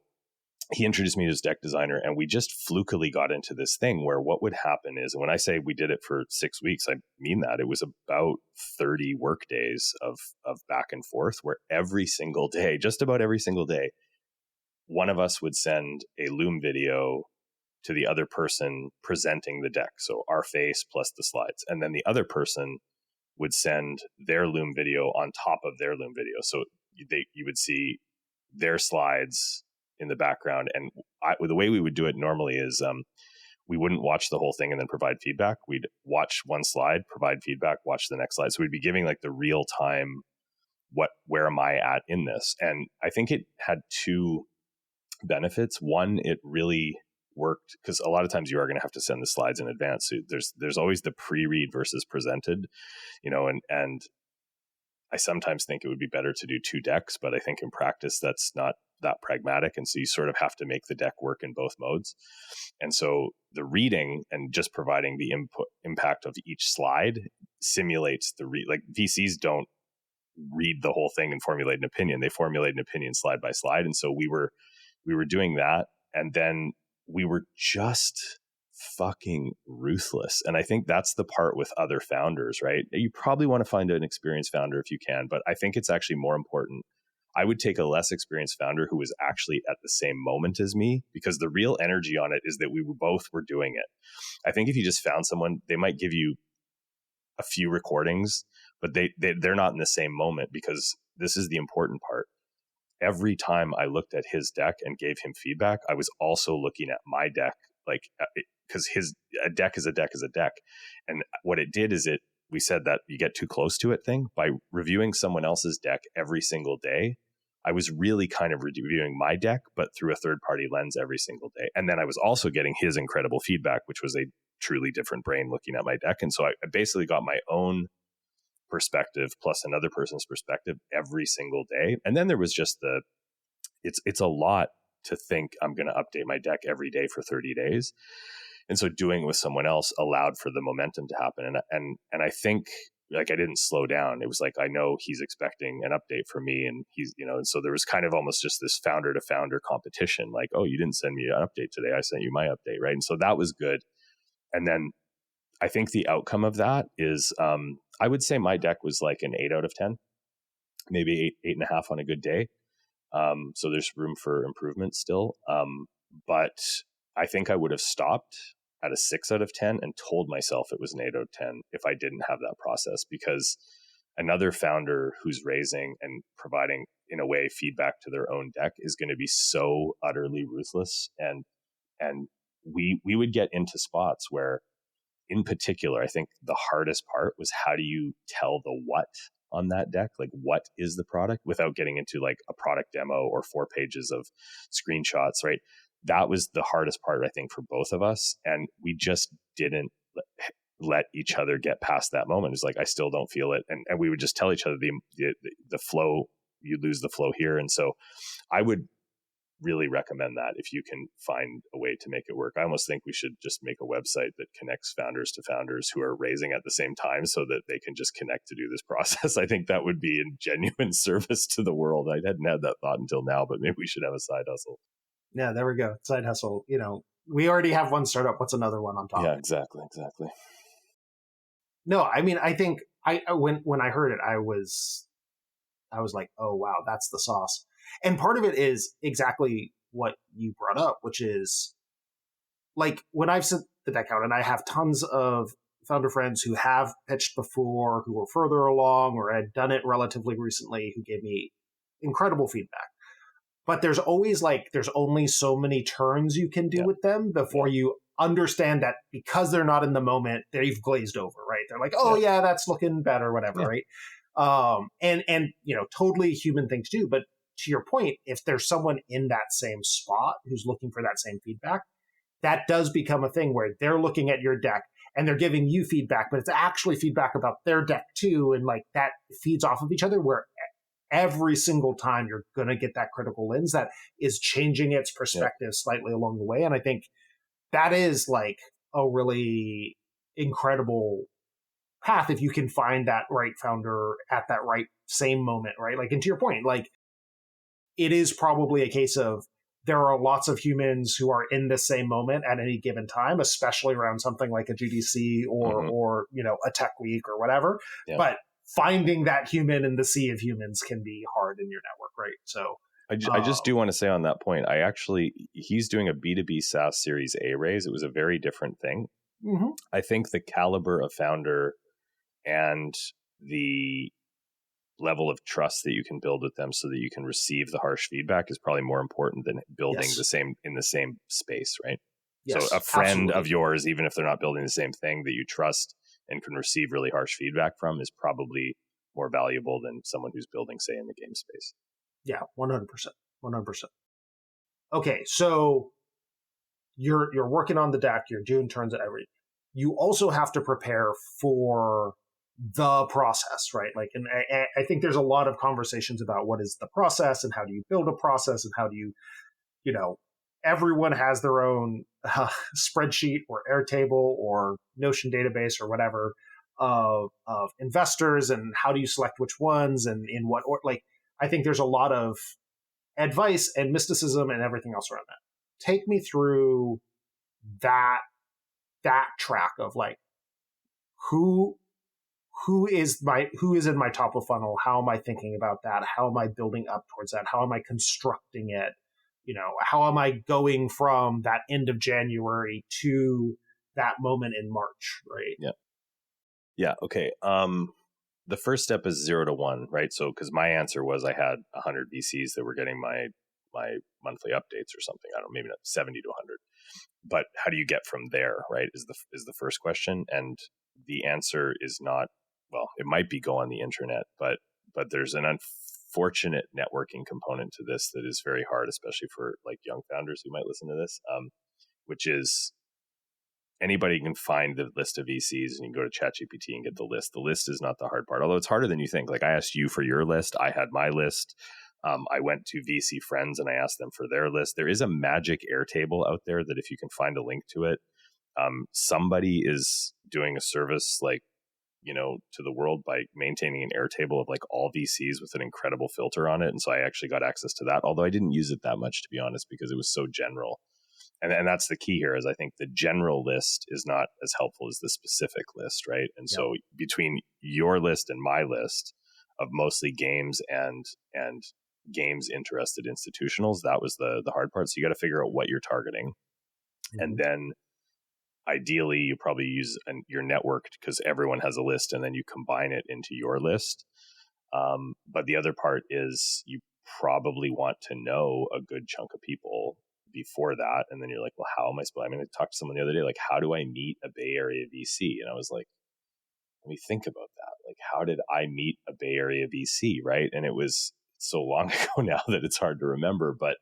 he introduced me to his deck designer, and we just flukily got into this thing where what would happen is, and when I say we did it for 6 weeks, I mean that. It was about 30 work days of back and forth, where every single day, just about every single day, one of us would send a Loom video to the other person presenting the deck. So our face plus the slides. And then the other person would send their Loom video on top of their Loom video. So you would see their slides in the background. And the way we would do it normally is we wouldn't watch the whole thing and then provide feedback. We'd watch one slide, provide feedback, watch the next slide. So we'd be giving like the real time, where am I at in this? And I think it had two benefits. One, it really worked because a lot of times you are going to have to send the slides in advance. So there's always the pre-read versus presented, and I sometimes think it would be better to do two decks, but I think in practice that's not that pragmatic. And so you sort of have to make the deck work in both modes. And so the reading and just providing the impact of each slide simulates like VCs don't read the whole thing and formulate an opinion. They formulate an opinion slide by slide. And so we were doing that. And then we were just fucking ruthless. And I think that's the part with other founders, right? You probably want to find an experienced founder if you can, but I think it's actually more important. I would take a less experienced founder who was actually at the same moment as me, because the real energy on it is that we were doing it. I think if you just found someone, they might give you a few recordings, but they're not in the same moment, because this is the important part. Every time I looked at his deck and gave him feedback, I was also looking at my deck, like, because a deck is a deck is a deck. And what it did is we said that you get too close to it thing. By reviewing someone else's deck every single day, I was really kind of reviewing my deck, but through a third party lens every single day. And then I was also getting his incredible feedback, which was a truly different brain looking at my deck. And so I basically got my own perspective plus another person's perspective every single day. And then there was just it's a lot to think I'm going to update my deck every day for 30 days. And so doing it with someone else allowed for the momentum to happen. And I think, like, I didn't slow down. It was like, I know he's expecting an update from me, and he's, and so there was kind of almost just this founder to founder competition. Like, oh, you didn't send me an update today, I sent you my update. Right. And so that was good. And then I think the outcome of that is, I would say my deck was like an 8 out of 10, maybe 8.5 on a good day. So there's room for improvement still. But I think I would have stopped at a 6 out of 10 and told myself it was an 8 out of 10 if I didn't have that process, because another founder who's raising and providing, in a way, feedback to their own deck is going to be so utterly ruthless. And we would get into spots where, in particular, I think the hardest part was, how do you tell the what on that deck. Like, what is the product, without getting into like a product demo or 4 pages of screenshots, right? That was the hardest part, I think, for both of us. And we just didn't let each other get past that moment. It's like, I still don't feel it. And we would just tell each other the flow, you lose the flow here. And so I would really recommend that if you can find a way to make it work. I almost think we should just make a website that connects founders to founders who are raising at the same time, so that they can just connect to do this process. I think that would be a genuine service to the world. I hadn't had that thought until now, but maybe we should have a side hustle. Yeah, there we go. Side hustle. We already have one startup. What's another one on top? Yeah, exactly. No, I mean, I think when I heard it, I was like, oh wow, that's the sauce. And part of it is exactly what you brought up, which is like when I've sent the deck out, and I have tons of founder friends who have pitched before, who were further along or had done it relatively recently, who gave me incredible feedback. But there's always there's only so many turns you can do with them before you understand that because they're not in the moment, they've glazed over, right? They're like, oh yeah, that's looking better, whatever, right? And totally human thing to do. But to your point, if there's someone in that same spot who's looking for that same feedback, that does become a thing where they're looking at your deck and they're giving you feedback, but it's actually feedback about their deck too. And like that feeds off of each other, where every single time you're going to get that critical lens that is changing its perspective slightly along the way. And I think that is like a really incredible path if you can find that right founder at that right same moment, right? Like, and to your point, like it is probably a case of there are lots of humans who are in the same moment at any given time, especially around something like a GDC or a tech week or whatever. Yep. But finding that human in the sea of humans can be hard in your network, right? So I just do want to say on that point, he's doing a B2B SaaS Series A raise. It was a very different thing. Mm-hmm. I think the caliber of founder and the level of trust that you can build with them so that you can receive the harsh feedback is probably more important than building in the same space, right? Yes, so a friend of yours, even if they're not building the same thing, that you trust and can receive really harsh feedback from, is probably more valuable than someone who's building, say, in the game space. Yeah, 100%. Okay, so you're working on the deck, you're doing turns at everything. You also have to prepare for the process, right? Like, and I think there's a lot of conversations about what is the process and how do you build a process and how do you, everyone has their own spreadsheet or Airtable or Notion database or whatever of investors, and how do you select which ones and in what order. Like, I think there's a lot of advice and mysticism and everything else around that. Take me through that track of like who is in my top of funnel? How am I thinking about that? How am I building up towards that? How am I constructing it? How am I going from that end of January to that moment in March, right? Yeah. Okay. The first step is 0 to 1, right? So, because my answer was I had 100 VCs that were getting my monthly updates or something. I don't know, maybe not 70 to 100. But how do you get from there, right? Is the first question. And the answer is not, well, it might be go on the internet, but there's an unfortunate networking component to this that is very hard, especially for like young founders who might listen to this, which is anybody can find the list of VCs and you can go to ChatGPT and get the list. The list is not the hard part, although it's harder than you think. Like I asked you for your list. I had my list. I went to VC friends and I asked them for their list. There is a magic Airtable out there that if you can find a link to it, somebody is doing a service like, to the world by maintaining an Airtable of like all VCs with an incredible filter on it. And so I actually got access to that, although I didn't use it that much, to be honest, because it was so general. And that's the key here is I think the general list is not as helpful as the specific list, right? And so between your list and my list of mostly games and games interested institutionals, that was the hard part. So you got to figure out what you're targeting. Mm-hmm. And then ideally you probably use your network because everyone has a list and then you combine it into your list. But the other part is you probably want to know a good chunk of people before that. And then you're like, well, how am I supposed? I mean, I talked to someone the other day, like, how do I meet a Bay Area VC? And I was like, let me think about that. Like, how did I meet a Bay Area VC, right? And it was so long ago now that it's hard to remember, but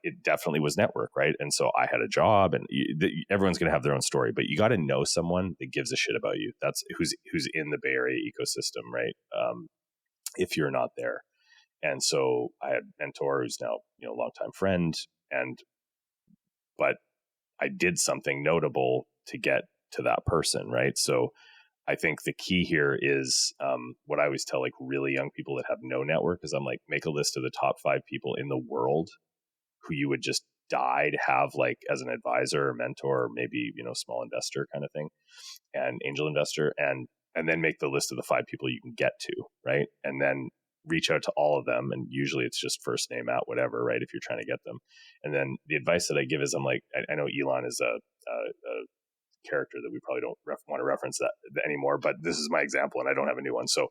it definitely was network, right? And so I had a job, and everyone's going to have their own story, but you got to know someone that gives a shit about you. That's who's in the Bay Area ecosystem, right? If you're not there. And so I had a mentor who's now, a longtime friend, but I did something notable to get to that person, right? So I think the key here is what I always tell like really young people that have no network is I'm like, make a list of the top 5 people in the world who you would just die to have like as an advisor or mentor, or maybe, small investor kind of thing, and angel investor, and then make the list of the 5 people you can get to, right? And then reach out to all of them. And usually it's just first name out, whatever, right? If you're trying to get them. And then the advice that I give is I'm like, I know Elon is a character that we probably don't want to reference that anymore, but this is my example and I don't have a new one. So,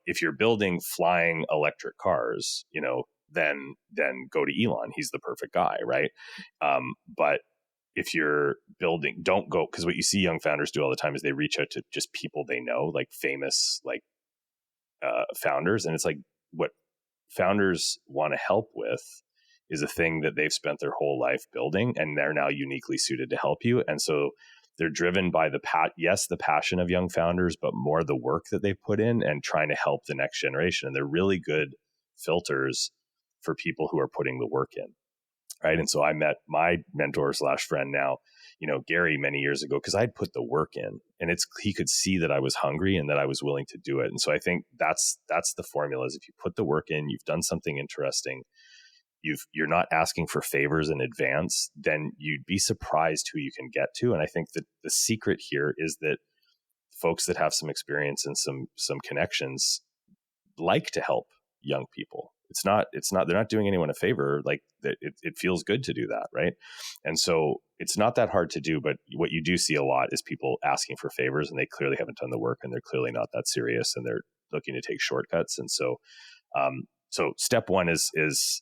if you're building flying electric cars, then go to Elon. He's the perfect guy, right? But if you're building, don't go, because what you see young founders do all the time is they reach out to just people they know, like famous, like founders. And it's like what founders want to help with is a thing that they've spent their whole life building, and they're now uniquely suited to help you. And so they're driven by the passion of young founders, but more the work that they've put in and trying to help the next generation. And they're really good filters for people who are putting the work in. Right. And so I met my mentor / friend now, Gary, many years ago, because I'd put the work in, and he could see that I was hungry and that I was willing to do it. And so I think that's the formula is if you put the work in, you've done something interesting, you're not asking for favors in advance, then you'd be surprised who you can get to. And I think that the secret here is that folks that have some experience and some connections like to help young people. They're not doing anyone a favor. Like it feels good to do that. Right. And so it's not that hard to do, but what you do see a lot is people asking for favors, and they clearly haven't done the work, and they're clearly not that serious, and they're looking to take shortcuts. And so, so step one is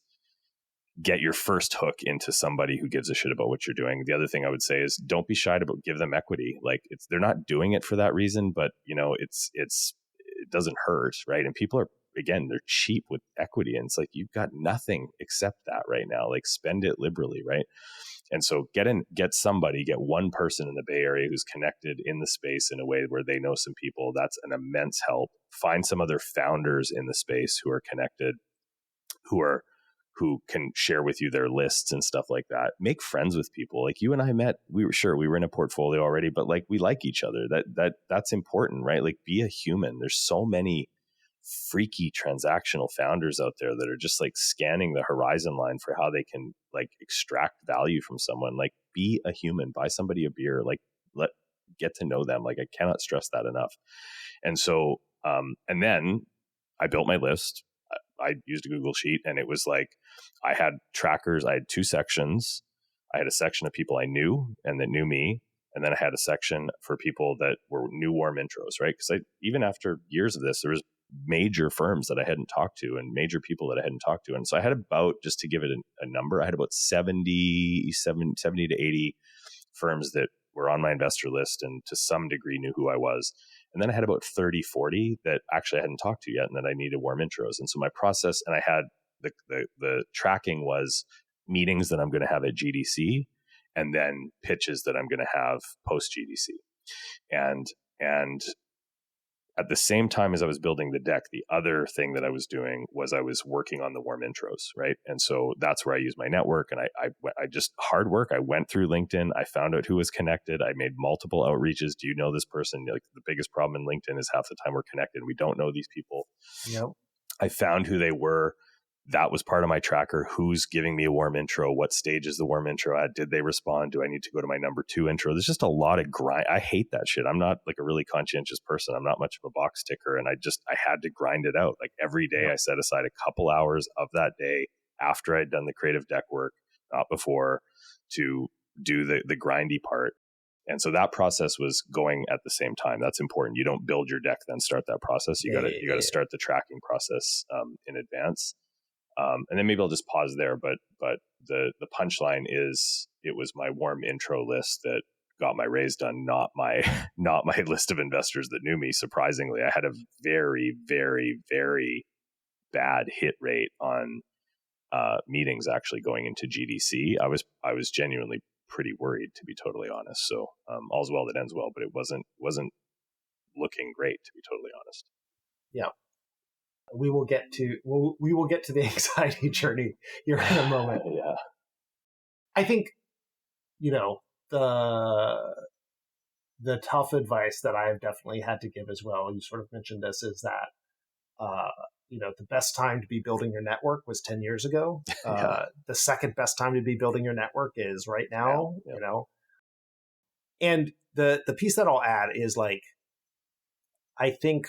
get your first hook into somebody who gives a shit about what you're doing. The other thing I would say is don't be shy to give them equity. Like they're not doing it for that reason, but it doesn't hurt. Right. And people are, again, they're cheap with equity, and it's like, you've got nothing except that right now, like spend it liberally. Right. And so get one person in the Bay Area who's connected in the space in a way where they know some people. That's an immense help. Find some other founders in the space who are connected, who can share with you their lists and stuff like that. Make friends with people. Like you and I met, we were in a portfolio already, but like we like each other. That's important, right? Like be a human. There's so many freaky transactional founders out there that are just like scanning the horizon line for how they can like extract value from someone. Like be a human, buy somebody a beer, like get to know them. Like I cannot stress that enough. And so, and then I built my list. I used a Google sheet, and it was like, I had trackers. I had 2 sections. I had a section of people I knew and that knew me. And then I had a section for people that were new warm intros, right? Because even after years of this, there was major firms that I hadn't talked to and major people that I hadn't talked to. And so I had about, just to give it a number, I had about 70 to 80 firms that were on my investor list and to some degree knew who I was. And then I had about 30, 40 that actually I hadn't talked to yet and that I needed warm intros. And so my process, and I had the tracking was meetings that I'm going to have at GDC and then pitches that I'm going to have post GDC. And at the same time as I was building the deck, the other thing that I was doing was I was working on the warm intros, right? And so that's where I use my network, and I just hard work. I went through LinkedIn. I found out who was connected. I made multiple outreaches. Do you know this person? Like the biggest problem in LinkedIn is half the time we're connected. We don't know these people. Yep. I found who they were. That was part of my tracker. Who's giving me a warm intro? What stage is the warm intro at? Did they respond? Do I need to go to my number 2 intro? There's just a lot of grind. I hate that shit. I'm not like a really conscientious person. I'm not much of a box ticker. And I had to grind it out. Like every day I set aside a couple hours of that day after I'd done the creative deck work, not before, to do the grindy part. And so that process was going at the same time. That's important. You don't build your deck, then start that process. You gotta start the tracking process in advance. And then maybe I'll just pause there, but the punchline is it was my warm intro list that got my raise done, not my not my list of investors that knew me. Surprisingly, I had a very, very, very bad hit rate on meetings actually going into GDC. I was genuinely pretty worried, to be totally honest. So all's well that ends well, but it wasn't looking great, to be totally honest. Yeah. We will get to the anxiety journey here in a moment. Yeah. I think, the tough advice that I've definitely had to give as well, you sort of mentioned this, is that the best time to be building your network was 10 years ago. Yeah. The second best time to be building your network is right now. Yeah. And the piece that I'll add is, like, I think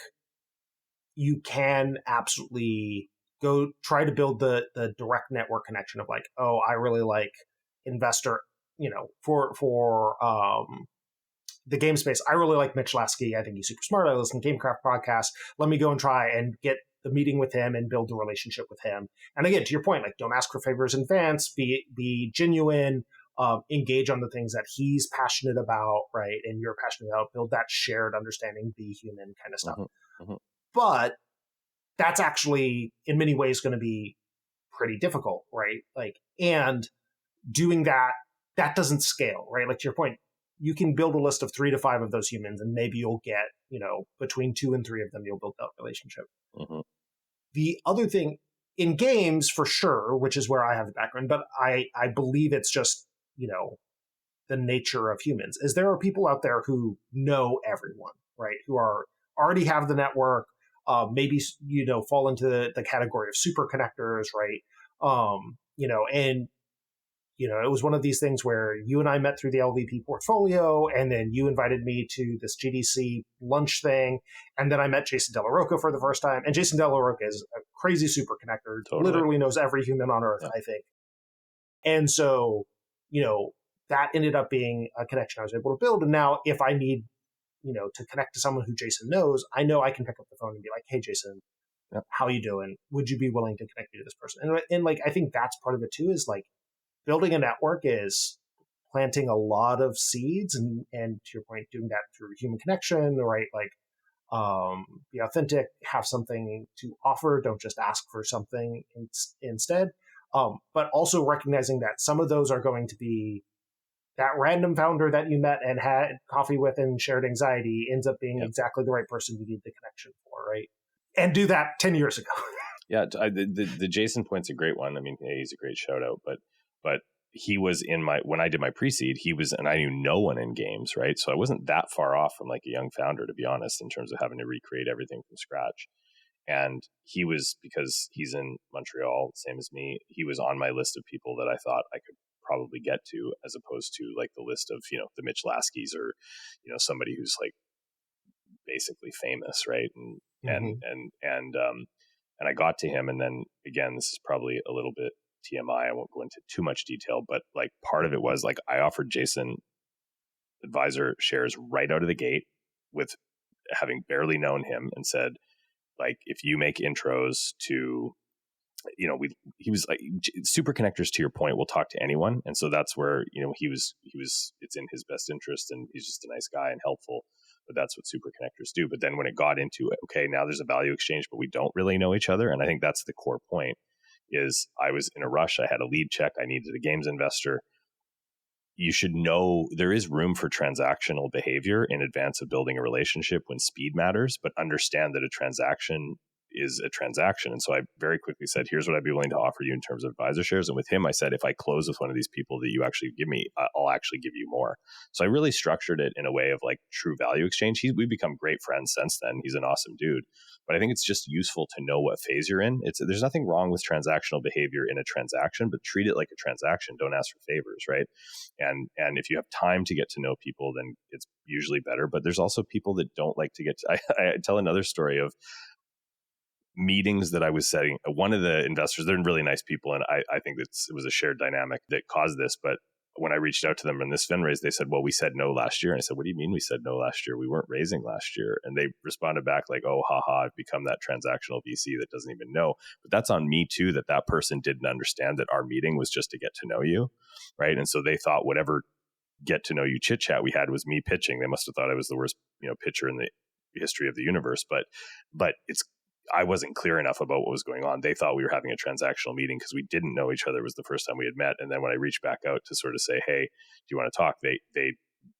you can absolutely go try to build the direct network connection of, like, oh, I really like investor, for the game space. I really like Mitch Lasky. I think he's super smart. I listen to Gamecraft podcast. Let me go and try and get the meeting with him and build the relationship with him. And again, to your point, like, don't ask for favors in advance. Be genuine. Engage on the things that he's passionate about, right? And you're passionate about. Build that shared understanding. Be human, kind of stuff. Mm-hmm. But that's actually in many ways going to be pretty difficult, right? Like, and doing that doesn't scale, right? Like, to your point, you can build a list of 3 to 5 of those humans, and maybe you'll get, between 2 and 3 of them, you'll build that relationship. Mm-hmm. The other thing in games, for sure, which is where I have the background, but I believe it's just, the nature of humans, is there are people out there who know everyone, right? Who already have the network, maybe, fall into the category of super connectors, right? And it was one of these things where you and I met through the LVP portfolio, and then you invited me to this GDC lunch thing. And then I met Jason De La Rocca for the first time. And Jason De La Rocca is a crazy super connector, literally knows every human on earth, I think. And so, that ended up being a connection I was able to build. And now if I need, to connect to someone who Jason knows, I know I can pick up the phone and be like, hey, Jason, how you doing? Would you be willing to connect me to this person? And like, I think that's part of it too, is like, building a network is planting a lot of seeds, and to your point, doing that through human connection, right? Like, be authentic, have something to offer, don't just ask for something instead. But also recognizing that some of those are going to be that random founder that you met and had coffee with and shared anxiety ends up being exactly the right person you need the connection for, right? And do that 10 years ago. Yeah, the Jason point's a great one. I mean, he's a great shout out, but he was when I did my pre-seed, he was, and I knew no one in games, right? So I wasn't that far off from like a young founder, to be honest, in terms of having to recreate everything from scratch. And he was, because he's in Montreal, same as me, he was on my list of people that I thought I could probably get to, as opposed to like the list of, the Mitch Laskys or, somebody who's like basically famous, right? And I got to him, and then again, this is probably a little bit TMI. I won't go into too much detail, but like part of it was like I offered Jason advisor shares right out of the gate with having barely known him, and said, like, if you make intros to, he was like, super connectors, to your point, will talk to anyone. And so that's where, he was, it's in his best interest, and he's just a nice guy and helpful. But that's what super connectors do. But then when it got into, okay, now there's a value exchange, but we don't really know each other. And I think that's the core point, is I was in a rush. I had a lead check. I needed a games investor. You should know there is room for transactional behavior in advance of building a relationship when speed matters, but understand that a transaction is a transaction. And so I very quickly said, here's what I'd be willing to offer you in terms of advisor shares. And with him, I said, if I close with one of these people that you actually give me, I'll actually give you more. So I really structured it in a way of like true value exchange. We've become great friends since then. He's an awesome dude. But I think it's just useful to know what phase you're in. There's nothing wrong with transactional behavior in a transaction, but treat it like a transaction. Don't ask for favors, right? And if you have time to get to know people, then it's usually better. But there's also people that don't like to get to, I tell another story of meetings that I was setting. One of the investors, they're really nice people, and I think it was a shared dynamic that caused this. But when I reached out to them in this fundraise, they said, well, we said no last year. And I said, what do you mean we said no last year? We weren't raising last year. And they responded back like, oh, haha, I've become that transactional VC that doesn't even know. But that's on me too, that person didn't understand that our meeting was just to get to know you, right? And so they thought whatever get to know you chit chat we had was me pitching. They must have thought I was the worst, pitcher in the history of the universe, but I wasn't clear enough about what was going on. They thought we were having a transactional meeting because we didn't know each other. It was the first time we had met. And then when I reached back out to sort of say, hey, do you want to talk? They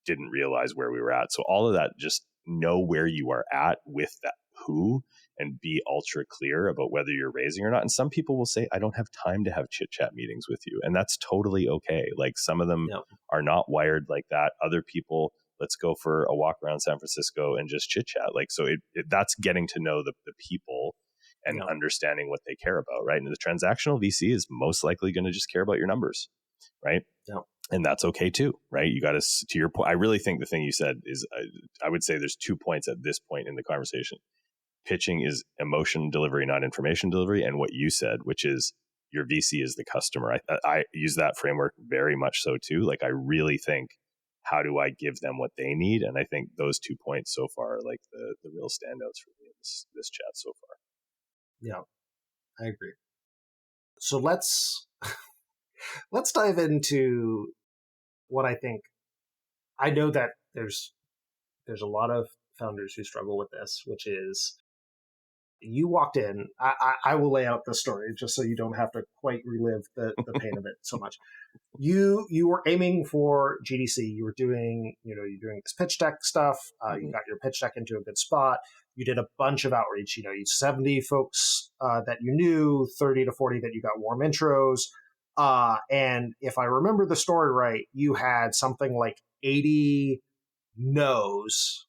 didn't realize where we were at. So all of that, just know where you are at with that who, and be ultra clear about whether you're raising or not. And some people will say, I don't have time to have chit chat meetings with you. And that's totally okay. Like some of them are not wired like that. Other people, let's go for a walk around San Francisco and just chit chat. Like, so that's getting to know the people and understanding what they care about. Right. And the transactional VC is most likely going to just care about your numbers. Right. Yeah. And that's okay too. Right. You got to your point. I really think the thing you said is, I would say there's 2 points at this point in the conversation. Pitching is emotion delivery, not information delivery. And what you said, which is your VC is the customer. I use that framework very much so too. Like, I really think, how do I give them what they need? And I think those 2 points so far are like the real standouts for me in this chat so far. Yeah, I agree. So let's dive into what I think. I know that there's a lot of founders who struggle with this, which is, you walked in. I will lay out the story just so you don't have to quite relive the pain of it so much. You were aiming for GDC. You were doing, you're doing this pitch deck stuff. You got your pitch deck into a good spot. You did a bunch of outreach. You 70 folks that you knew, 30 to 40 that you got warm intros. And if I remember the story right, you had something like 80 no's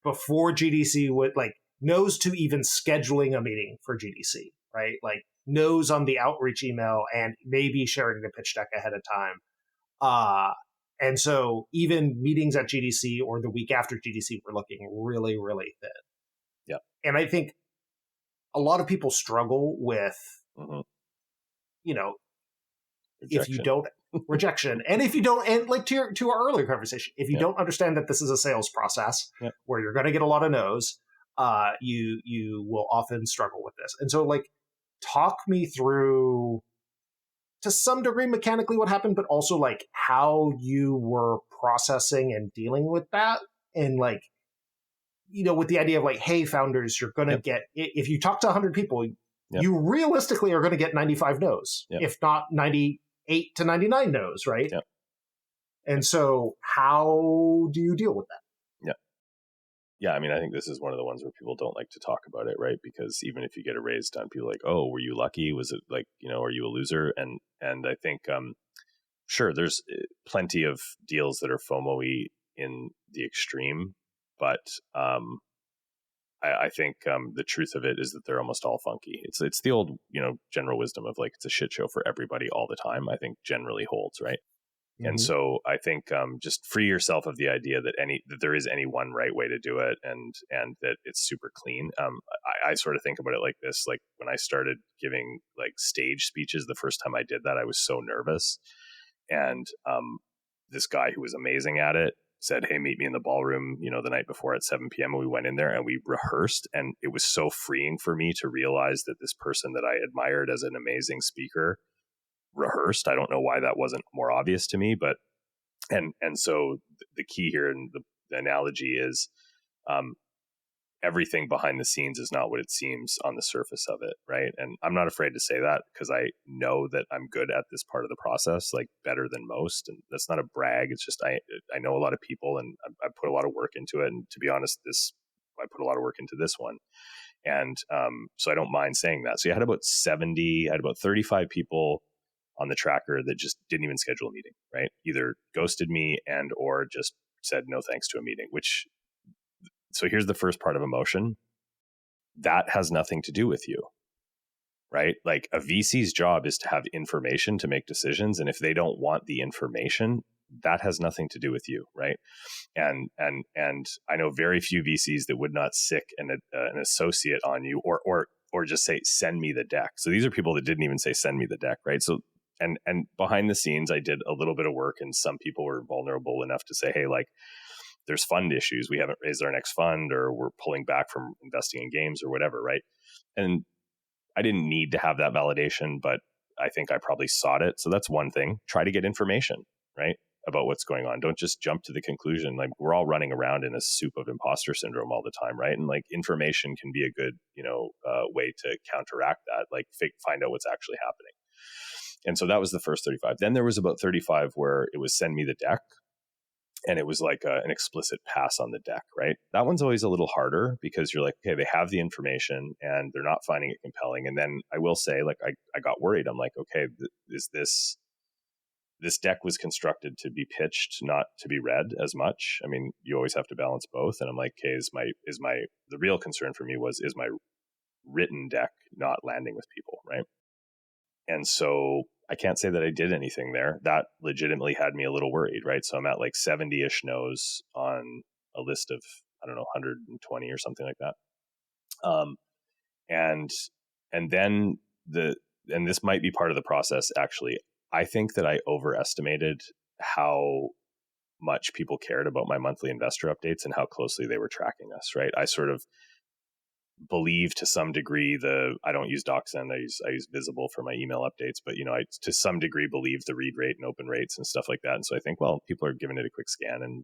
before GDC would, like, no's to even scheduling a meeting for GDC, right? Like, no's on the outreach email and maybe sharing the pitch deck ahead of time. And so even meetings at GDC or the week after GDC were looking really, really thin. Yeah. And I think a lot of people struggle with, Rejection. if you don't rejection, and if you don't, and like to our earlier conversation, if you don't understand that this is a sales process where you're going to get a lot of no's, you will often struggle with this. And so, like, talk me through, to some degree, mechanically what happened, but also like how you were processing and dealing with that. And like, with the idea of like, hey, founders, you're going to get, if you talk to 100 people, you realistically are going to get 95 no's, if not 98 to 99 no's, right? Yep. And so how do you deal with that? Yeah, I mean, I think this is one of the ones where people don't like to talk about it, right? Because even if you get a raise done, people are like, oh, were you lucky? Was it like, are you a loser? And I think, sure, there's plenty of deals that are FOMO-y in the extreme, but I think the truth of it is that they're almost all funky. It's the old, general wisdom of like, it's a shit show for everybody all the time, I think generally holds, right? And so I think just free yourself of the idea that there is any one right way to do it, and that it's super clean. I sort of think about it like this: like when I started giving like stage speeches, the first time I did that, I was so nervous, and this guy who was amazing at it said, hey, meet me in the ballroom, the night before at 7 p.m. And we went in there and we rehearsed, and it was so freeing for me to realize that this person that I admired as an amazing speaker rehearsed. I don't know why that wasn't more obvious to me, but and so the key here, and the analogy is everything behind the scenes is not what it seems on the surface of it, right? And I'm not afraid to say that because I know that I'm good at this part of the process, like better than most. And that's not a brag. It's just I know a lot of people, and I put a lot of work into it. And to be honest, I put a lot of work into this one. And so I don't mind saying that. So I had about 35 people on the tracker that just didn't even schedule a meeting, right? Either ghosted me or just said no thanks to a meeting, so here's the first part of emotion. That has nothing to do with you, right? Like a VC's job is to have information to make decisions. And if they don't want the information, that has nothing to do with you, right? And I know very few VCs that would not sick an associate on you or just say, send me the deck. So these are people that didn't even say, send me the deck, right? So and behind the scenes, I did a little bit of work, and some people were vulnerable enough to say, hey, like, there's fund issues. We haven't raised our next fund, or we're pulling back from investing in games or whatever, right? And I didn't need to have that validation, but I think I probably sought it. So that's one thing. Try to get information, right? about what's going on. Don't just jump to the conclusion. Like, we're all running around in a soup of imposter syndrome all the time, right? And like, information can be a good, way to counteract that, like find out what's actually happening. And so that was the first 35. Then there was about 35 where it was send me the deck. And it was like an explicit pass on the deck, right? That one's always a little harder because you're like, okay, they have the information and they're not finding it compelling. And then I will say, like, I got worried. I'm like, okay, is this deck was constructed to be pitched, not to be read as much. I mean, you always have to balance both. And I'm like, okay, the real concern for me is my written deck not landing with people, right? And so I can't say that I did anything there. That legitimately had me a little worried, right? So I'm at like 70-ish no's on a list of, I don't know, 120 or something like that. And then and this might be part of the process, actually. I think that I overestimated how much people cared about my monthly investor updates and how closely they were tracking us, right? I sort of believe to some degree I don't use DocSend, I use Visible for my email updates, but I to some degree believe the read rate and open rates and stuff like that. And so I think, well, people are giving it a quick scan, and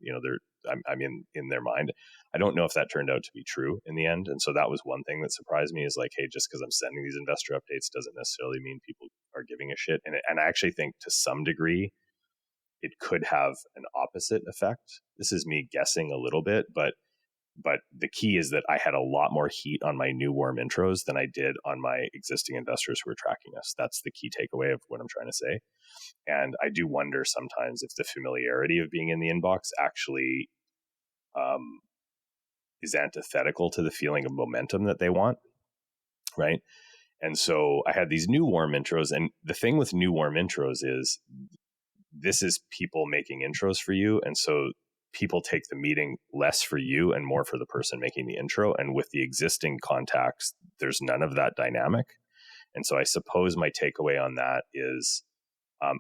I'm in their mind. I don't know if that turned out to be true in the end. And so that was one thing that surprised me, is like, hey, just because I'm sending these investor updates doesn't necessarily mean people are giving a shit. And I actually think to some degree it could have an opposite effect. This is me guessing a little bit, but the key is that I had a lot more heat on my new warm intros than I did on my existing investors who were tracking us. That's the key takeaway of what I'm trying to say. And I do wonder sometimes if the familiarity of being in the inbox actually is antithetical to the feeling of momentum that they want, right? And so I had these new warm intros. And the thing with new warm intros is this is people making intros for you. And so people take the meeting less for you and more for the person making the intro. And with the existing contacts, there's none of that dynamic. And so I suppose my takeaway on that is,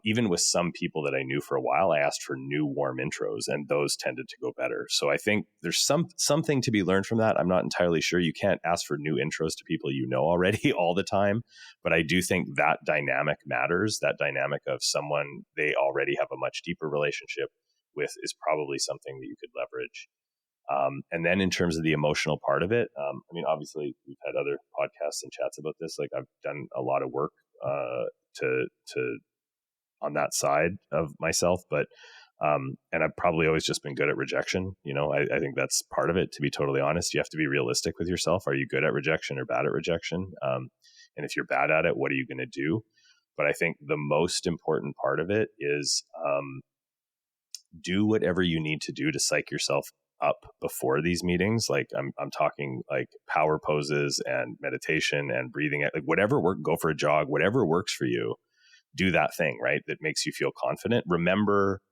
even with some people that I knew for a while, I asked for new warm intros, and those tended to go better. So I think there's something to be learned from that. I'm not entirely sure. You can't ask for new intros to people you know already all the time, but I do think that dynamic matters. That dynamic of someone they already have a much deeper relationship with is probably something that you could leverage. And then in terms of the emotional part of it, I mean, obviously we've had other podcasts and chats about this. Like, I've done a lot of work to on that side of myself, but and I've probably always just been good at rejection. I think that's part of it. To be totally honest, you have to be realistic with yourself. Are you good at rejection or bad at rejection? And if you're bad at it, what are you going to do? But I think the most important part of it is do whatever you need to do to psych yourself up before these meetings. Like, I'm talking like power poses and meditation and breathing, like whatever work, go for a jog, whatever works for you. Do that thing, right, that makes you feel confident. Remember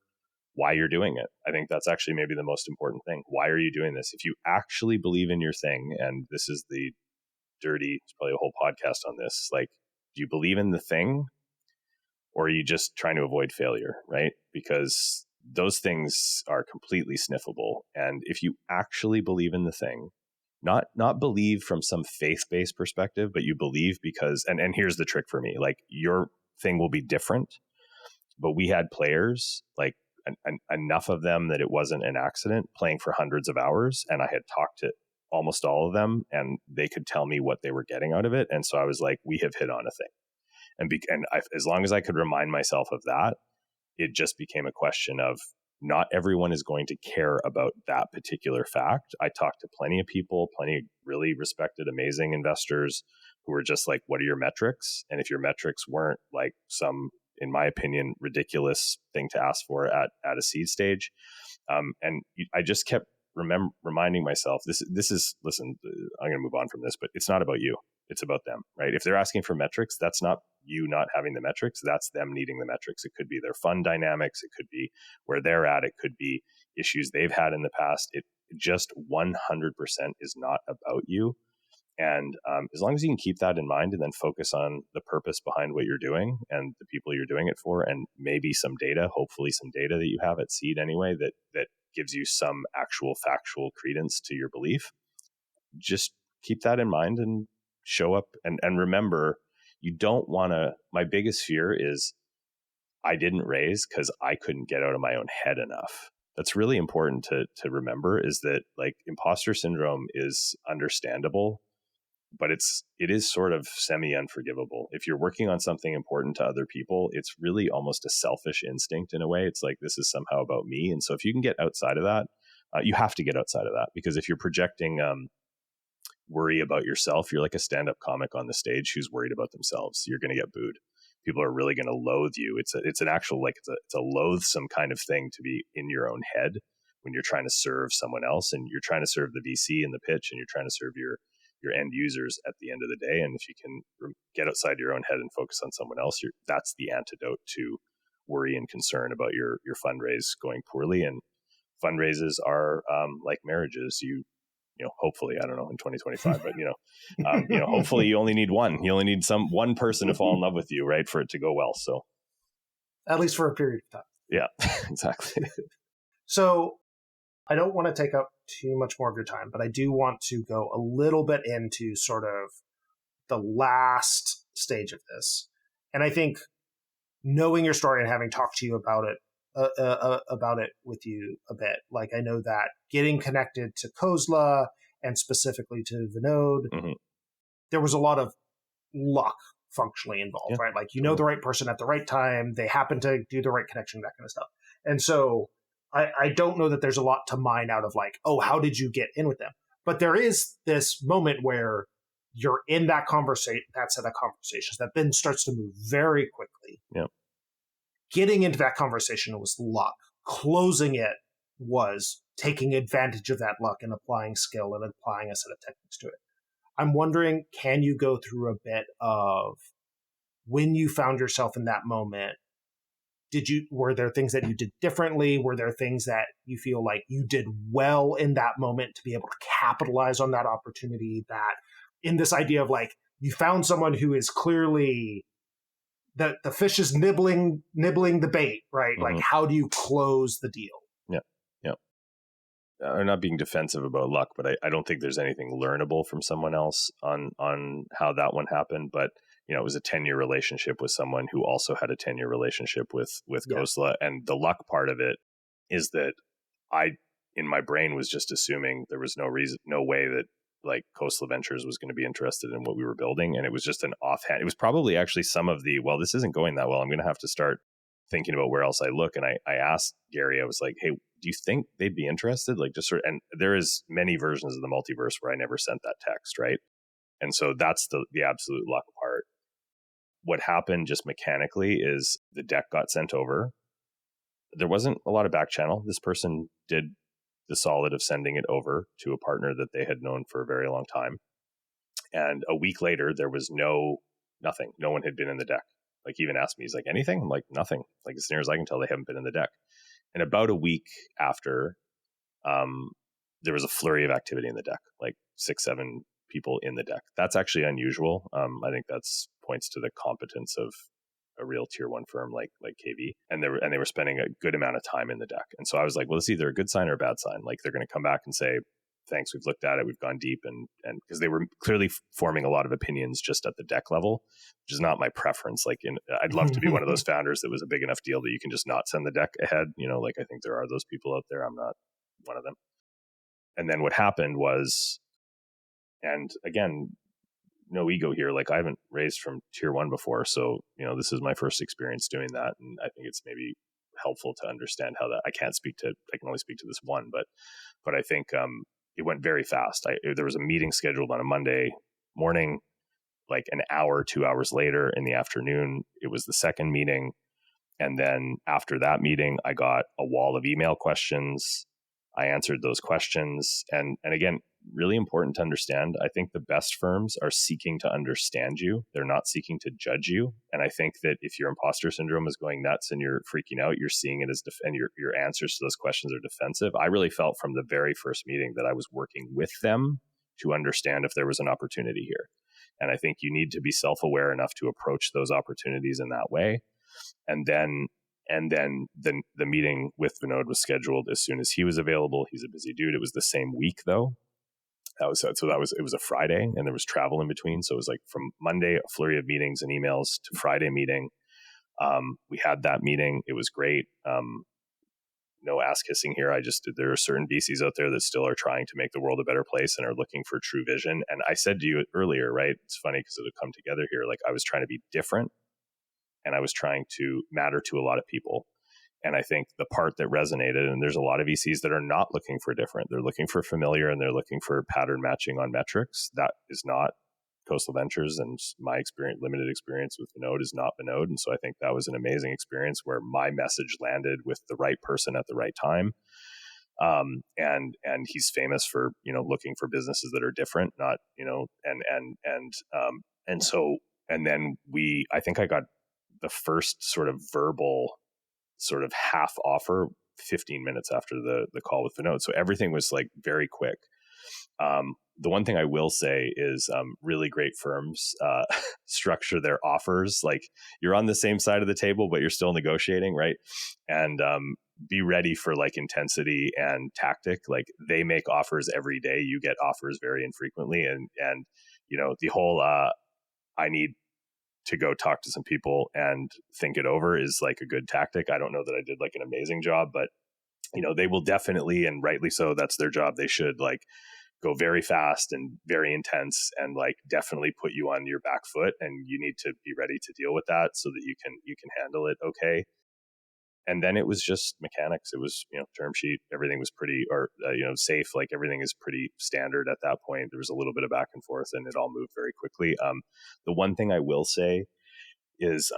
why you're doing it. I think that's actually maybe the most important thing. Why are you doing this? If you actually believe in your thing, and this is it's probably a whole podcast on this, like, do you believe in the thing, or are you just trying to avoid failure, right? Because those things are completely sniffable. And if you actually believe in the thing, not believe from some faith-based perspective, but you believe because, and here's the trick for me, like, your thing will be different, but we had players, like enough of them that it wasn't an accident, playing for hundreds of hours. And I had talked to almost all of them, and they could tell me what they were getting out of it. And so I was like, we have hit on a thing. As long as I could remind myself of that, it just became a question of, not everyone is going to care about that particular fact. I talked to plenty of people, plenty of really respected, amazing investors who were just like, what are your metrics? And if your metrics weren't like some, in my opinion, ridiculous thing to ask for at a seed stage. And I just kept reminding myself, this is, listen, I'm going to move on from this, but it's not about you. It's about them, right? If they're asking for metrics, that's not you not having the metrics. That's them needing the metrics. It could be their fund dynamics. It could be where they're at. It could be issues they've had in the past. It just 100% is not about you. And as long as you can keep that in mind and then focus on the purpose behind what you're doing and the people you're doing it for, and maybe some data, hopefully some data that you have at seed anyway, that gives you some actual factual credence to your belief, just keep that in mind and show up. And remember, you don't want to, my biggest fear is, I didn't raise because I couldn't get out of my own head enough. That's really important to remember, is that like imposter syndrome is understandable, but it is sort of semi unforgivable. If you're working on something important to other people, it's really almost a selfish instinct in a way. It's like, this is somehow about me. And so if you can get outside of that, you have to get outside of that, because if you're projecting worry about yourself, you're like a stand-up comic on the stage who's worried about themselves. You're going to get booed. People are really going to loathe you. It's an actual, like, it's a loathsome kind of thing to be in your own head when you're trying to serve someone else, and you're trying to serve the VC and the pitch, and you're trying to serve your end users at the end of the day. And if you can get outside your own head and focus on someone else, that's the antidote to worry and concern about your fundraise going poorly. And fundraises are like marriages. Hopefully, I don't know, in 2025, but hopefully you only need one. You only need one person to fall in love with you, right, for it to go well. So, at least for a period of time. Yeah, exactly. So, I don't want to take up too much more of your time, but I do want to go a little bit into sort of the last stage of this. And I think knowing your story and having talked to you about it with you a bit, like, I know that getting connected to Kozla and specifically to Vinod, Mm-hmm. there was a lot of luck functionally involved, Yeah, right? Like, you know, the right person at the right time, they happen to do the right connection, that kind of stuff. And so I don't know that there's a lot to mine out of, like, oh, how did you get in with them? But there is this moment where you're in that conversation, that set of conversations that then starts to move very quickly. Yeah. Getting into that conversation was luck. Closing it was taking advantage of that luck and applying skill and applying a set of techniques to it. I'm wondering, can you go through a bit of when you found yourself in that moment? Were there things that you did differently? Were there things that you feel like you did well in that moment to be able to capitalize on that opportunity? That in this idea of, like, you found someone who is clearly the fish is nibbling the bait, right? Mm-hmm. Like, how do you close the deal? Yeah. I'm not being defensive about luck, but I don't think there's anything learnable from someone else on how that one happened. But it was a 10-year relationship with someone who also had a 10-year relationship with Kozla. And the luck part of it is that I, in my brain, was just assuming there was no way that, like, Kozla Ventures was going to be interested in what we were building. And it was just an offhand. It was probably actually some of the, well, this isn't going that well, I'm going to have to start thinking about where else I look. And I asked Gary, I was like, hey, do you think they'd be interested? Like, just sort of, and there is many versions of the multiverse where I never sent that text, right? And so that's the absolute luck part. What happened just mechanically is the deck got sent over. There wasn't a lot of back channel. This person did the solid of sending it over to a partner that they had known for a very long time. And a week later, there was nothing. No one had been in the deck. Like, he even asked me, he's like, anything? I'm like, nothing. Like, as near as I can tell, they haven't been in the deck. And about a week after, there was a flurry of activity in the deck, like 6-7 people in the deck. That's actually unusual. I think that's points to the competence of a real tier one firm like KV. And they were spending a good amount of time in the deck. And so I was like, well, it's either a good sign or a bad sign. Like, they're going to come back and say, thanks, we've looked at it, we've gone deep, and because they were clearly forming a lot of opinions just at the deck level, which is not my preference. Like, I'd love to be one of those founders that was a big enough deal that you can just not send the deck ahead. Like, I think there are those people out there. I'm not one of them. And then what happened was, and again, no ego here, like, I haven't raised from tier one before, so this is my first experience doing that, and I think it's maybe helpful to understand how that. I can only speak to this one, but I think it went very fast. There was a meeting scheduled on a Monday morning. Like, an hour, 2 hours later in the afternoon, it was the second meeting. And then after that meeting, I got a wall of email questions. I answered those questions. And again, really important to understand, I think the best firms are seeking to understand you. They're not seeking to judge you. And I think that if your imposter syndrome is going nuts and you're freaking out, you're seeing it as and your answers to those questions are defensive. I really felt from the very first meeting that I was working with them to understand if there was an opportunity here. And I think you need to be self-aware enough to approach those opportunities in that way. And then the meeting with Vinod was scheduled as soon as he was available. He's a busy dude. It was the same week though. It was a Friday, and there was travel in between. So it was like from Monday, a flurry of meetings and emails, to Friday meeting. We had that meeting. It was great. No ass kissing here. There are certain VCs out there that still are trying to make the world a better place and are looking for true vision. And I said to you earlier, right? It's funny because it'll come together here. Like I was trying to be different and I was trying to matter to a lot of people. And I think the part that resonated, and there's a lot of VCs that are not looking for different. They're looking for familiar and they're looking for pattern matching on metrics. That is not Coastal Ventures, and my limited experience with Vinod is not Vinod. And so I think that was an amazing experience where my message landed with the right person at the right time. And he's famous for, looking for businesses that are different, not, and then I think I got the first sort of verbal sort of half offer 15 minutes after the call with Vinod. So everything was like very quick. The one thing I will say is really great firms structure their offers like you're on the same side of the table, but you're still negotiating, right? And be ready for like intensity and tactic. Like they make offers every day. You get offers very infrequently. And the whole I need to go talk to some people and think it over is like a good tactic. I don't know that I did like an amazing job, but they will definitely, and rightly so, that's their job. They should like go very fast and very intense and like definitely put you on your back foot, and you need to be ready to deal with that so that you can handle it okay. And then it was just mechanics. It was, term sheet, everything was pretty, or, safe, like everything is pretty standard at that point. There was a little bit of back and forth and it all moved very quickly. The one thing I will say is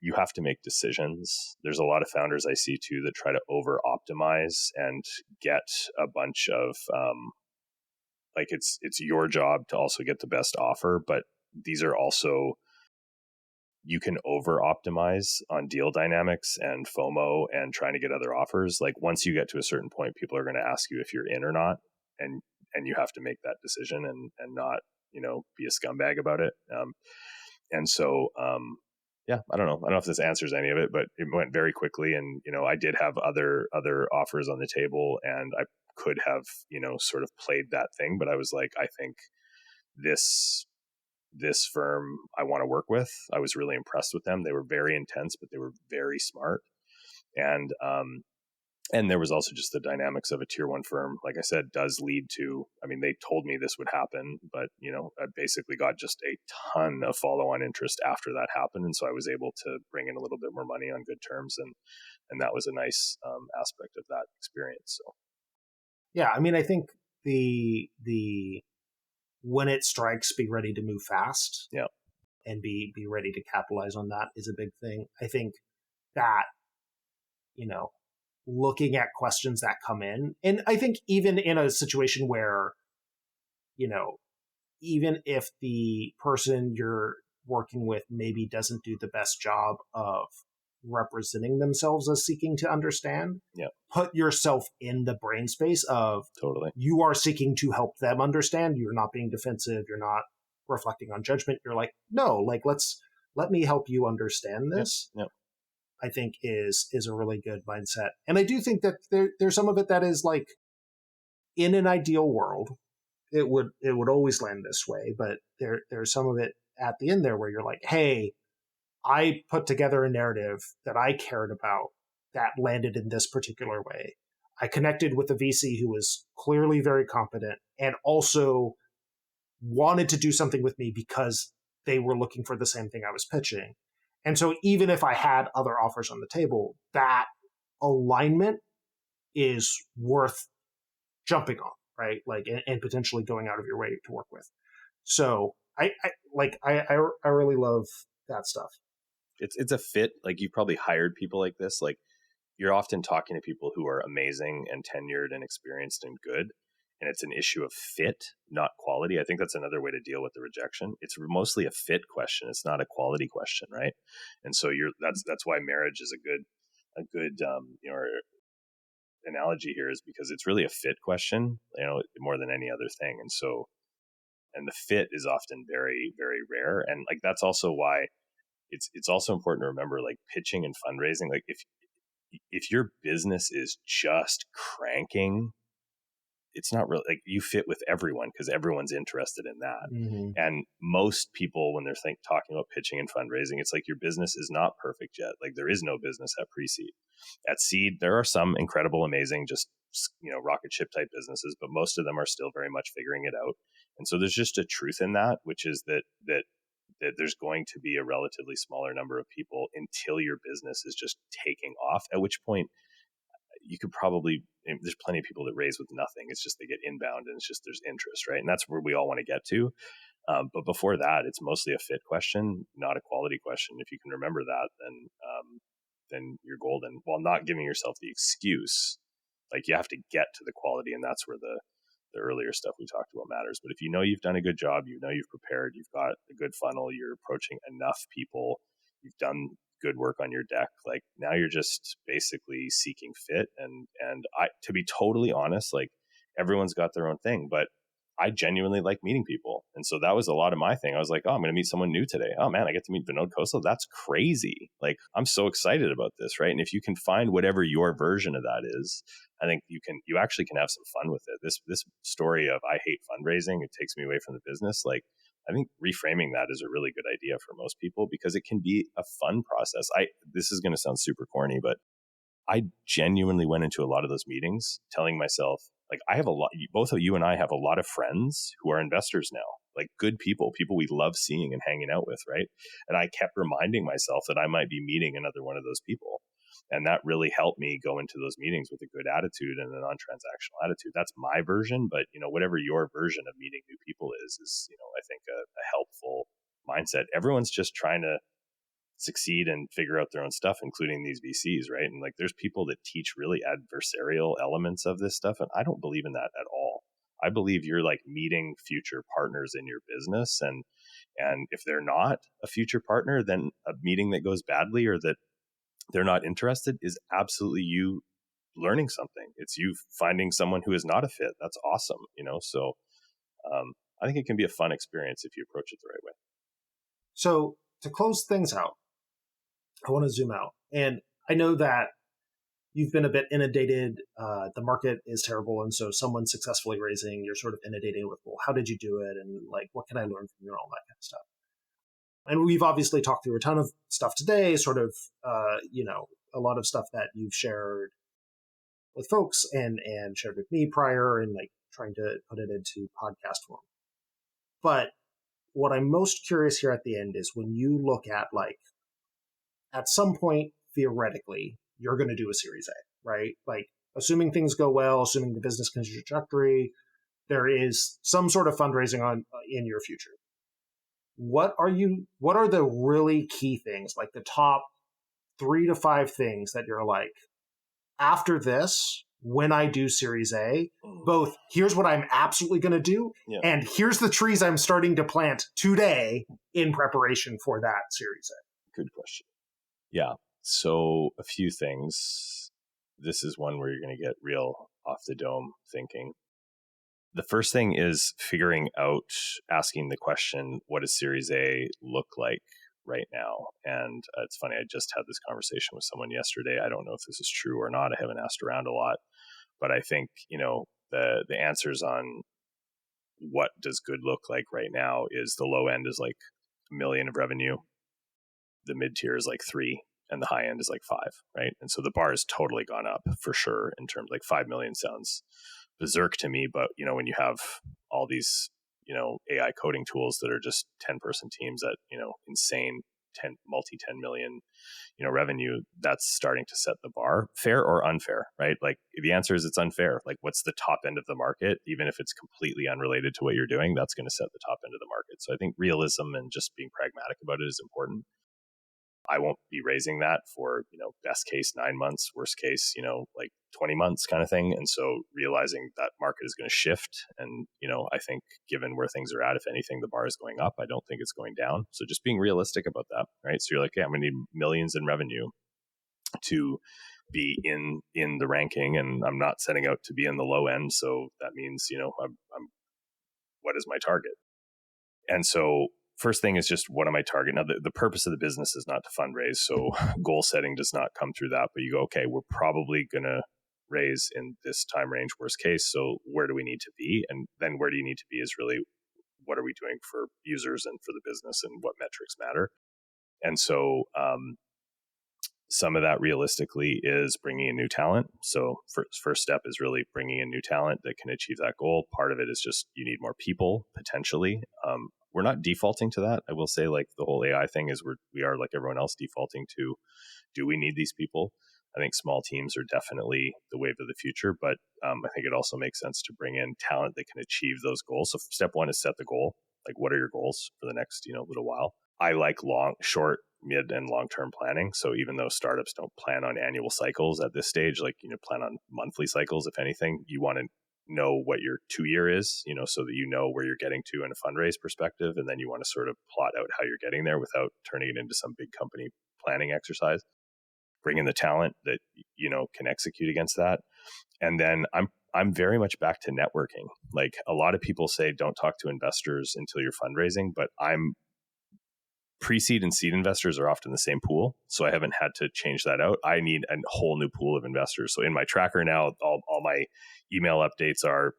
you have to make decisions. There's a lot of founders I see too that try to over optimize and get a bunch of, like it's your job to also get the best offer, but these are also, you can over optimize on deal dynamics and FOMO and trying to get other offers. Like once you get to a certain point, people are going to ask you if you're in or not. And you have to make that decision and not, be a scumbag about it. And so, yeah, I don't know if this answers any of it, but it went very quickly. And, I did have other offers on the table and I could have, sort of played that thing, but I was like, I think this firm I want to work with. I was really impressed with them. They were very intense, but they were very smart. And there was also just the dynamics of a tier one firm, like I said, does lead to, they told me this would happen, but, I basically got just a ton of follow-on interest after that happened. And so I was able to bring in a little bit more money on good terms. And that was a nice aspect of that experience. So, yeah, I think the when it strikes, be ready to move fast. Yeah. And be ready to capitalize on that is a big thing. I think that, looking at questions that come in, and I think even in a situation where, even if the person you're working with maybe doesn't do the best job of representing themselves as seeking to understand, yeah, put yourself in the brain space of totally. You are seeking to help them understand. You're not being defensive. You're not reflecting on judgment. You're like, no, like let me help you understand this. Yep. I think is a really good mindset. And I do think that there's some of it that is like, in an ideal world, it would always land this way, but there's some of it at the end there where you're like, hey, I put together a narrative that I cared about that landed in this particular way. I connected with a VC who was clearly very competent and also wanted to do something with me because they were looking for the same thing I was pitching. And so even if I had other offers on the table, that alignment is worth jumping on, right? Like, and potentially going out of your way to work with. So I really love that stuff. It's a fit. Like you probably hired people like this. Like you're often talking to people who are amazing and tenured and experienced and good. And it's an issue of fit, not quality. I think that's another way to deal with the rejection. It's mostly a fit question. It's not a quality question, right? And so that's why marriage is a good analogy here, is because it's really a fit question, more than any other thing. And so, and the fit is often very, very rare. And like that's also why it's also important to remember, like pitching and fundraising. Like if your business is just cranking it's not really like you fit with everyone because everyone's interested in that. Mm-hmm. And most people, when they're talking about pitching and fundraising, it's like your business is not perfect yet. Like there is no business at pre-seed. At seed, there are some incredible, amazing, just rocket ship type businesses, but most of them are still very much figuring it out. And so there's just a truth in that, which is that there's going to be a relatively smaller number of people until your business is just taking off. At which point you could probably, there's plenty of people that raise with nothing. It's just they get inbound and it's just there's interest, right? And that's where we all want to get to. But before that, it's mostly a fit question, not a quality question. If you can remember that, then you're golden. While not giving yourself the excuse, like you have to get to the quality, and that's where the earlier stuff we talked about matters. But if you know you've done a good job, you know you've prepared, you've got a good funnel, you're approaching enough people, you've done good work on your deck, like now you're just basically seeking fit. And I, to be totally honest, like everyone's got their own thing, but I genuinely like meeting people. And so that was a lot of my thing. I was like, oh, I'm going to meet someone new today. Oh man, I get to meet Vinod Khosla. That's crazy. Like I'm so excited about this, right? And if you can find whatever your version of that is, I think you actually can have some fun with it. This story of I hate fundraising, it takes me away from the business. Like I think reframing that is a really good idea for most people because it can be a fun process. This is going to sound super corny, but I genuinely went into a lot of those meetings telling myself, like, I have a lot, both of you and I have a lot of friends who are investors now, like good people we love seeing and hanging out with, right? And I kept reminding myself that I might be meeting another one of those people. And that really helped me go into those meetings with a good attitude and a non-transactional attitude. That's my version, but whatever your version of meeting new people is I think a helpful mindset. Everyone's just trying to succeed and figure out their own stuff, including these VCs, right? And like there's people that teach really adversarial elements of this stuff, and I don't believe in that at all. I believe you're like meeting future partners in your business, and if they're not a future partner, then a meeting that goes badly or that they're not interested is absolutely you learning something. It's you finding someone who is not a fit. That's awesome, So I think it can be a fun experience if you approach it the right way. So to close things out, I want to zoom out. And I know that you've been a bit inundated. The market is terrible. And so someone successfully raising, you're sort of inundated with, well, how did you do it? And like, what can I learn from you? All that kind of stuff. And we've obviously talked through a ton of stuff today, sort of, a lot of stuff that you've shared with folks and shared with me prior and like trying to put it into podcast form. But what I'm most curious here at the end is when you look at like, at some point, theoretically, you're going to do a Series A, right? Like, assuming things go well, assuming the business continues trajectory, there is some sort of fundraising in your future. What are the really key things, like the top 3 to 5 things that you're like, after this, when I do Series A, both here's what I'm absolutely going to do, and here's the trees I'm starting to plant today in preparation for that Series A? Good question. Yeah. So a few things. This is one where you're going to get real off the dome thinking. The first thing is figuring out, asking the question, what does Series A look like right now? And it's funny, I just had this conversation with someone yesterday. I don't know if this is true or not. I haven't asked around a lot, but I think, the answers on what does good look like right now is the low end is like $1 million of revenue. The mid tier is like 3 and the high end is like 5, right? And so the bar has totally gone up for sure in terms like 5 million sounds berserk to me, but when you have all these AI coding tools that are just 10-person teams at insane 10 million revenue, that's starting to set the bar. Fair or unfair, right? Like the answer is it's unfair. Like what's the top end of the market? Even if it's completely unrelated to what you're doing, that's going to set the top end of the market. So I think realism and just being pragmatic about it is important. I won't be raising that for, best case 9 months, worst case, like 20 months kind of thing. And so realizing that market is going to shift. And, I think given where things are at, if anything, the bar is going up. I don't think it's going down. So just being realistic about that, right? So you're like, I'm going to need millions in revenue to be in the ranking, and I'm not setting out to be in the low end. So that means, I'm what is my target? And so first thing is just, what am I targeting? Now, the purpose of the business is not to fundraise. So goal setting does not come through that, but you go, okay, we're probably going to raise in this time range, worst case. So where do we need to be? And then where do you need to be is really, what are we doing for users and for the business, and what metrics matter? And so some of that realistically is bringing in new talent. So first step is really bringing in new talent that can achieve that goal. Part of it is just you need more people potentially. We're not defaulting to that. I will say, like, the whole AI thing is we are like everyone else defaulting to, do we need these people? I think small teams are definitely the wave of the future, but I think it also makes sense to bring in talent that can achieve those goals. So step one is set the goal. Like, what are your goals for the next, little while? I like short, mid, and long-term planning. So even though startups don't plan on annual cycles at this stage, like, plan on monthly cycles. If anything, you want to know what your 2-year is, so that you know where you're getting to in a fundraise perspective. And then you want to sort of plot out how you're getting there without turning it into some big company planning exercise. Bring in the talent that, can execute against that. And then I'm very much back to networking. Like, a lot of people say, don't talk to investors until you're fundraising, but pre-seed and seed investors are often the same pool. So I haven't had to change that out. I need a whole new pool of investors. So in my tracker now, all my email updates are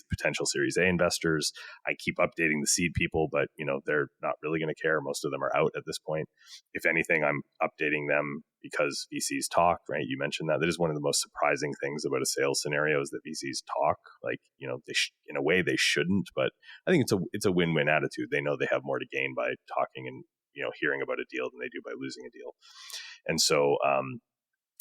potential Series A investors. I keep updating the seed people, but they're not really going to care. Most of them are out at this point. If anything, I'm updating them because VCs talk, right? You mentioned that. That is one of the most surprising things about a sales scenario, is that VCs talk. Like, in a way they shouldn't, but I think it's a win-win attitude. They know they have more to gain by talking and hearing about a deal than they do by losing a deal. And so,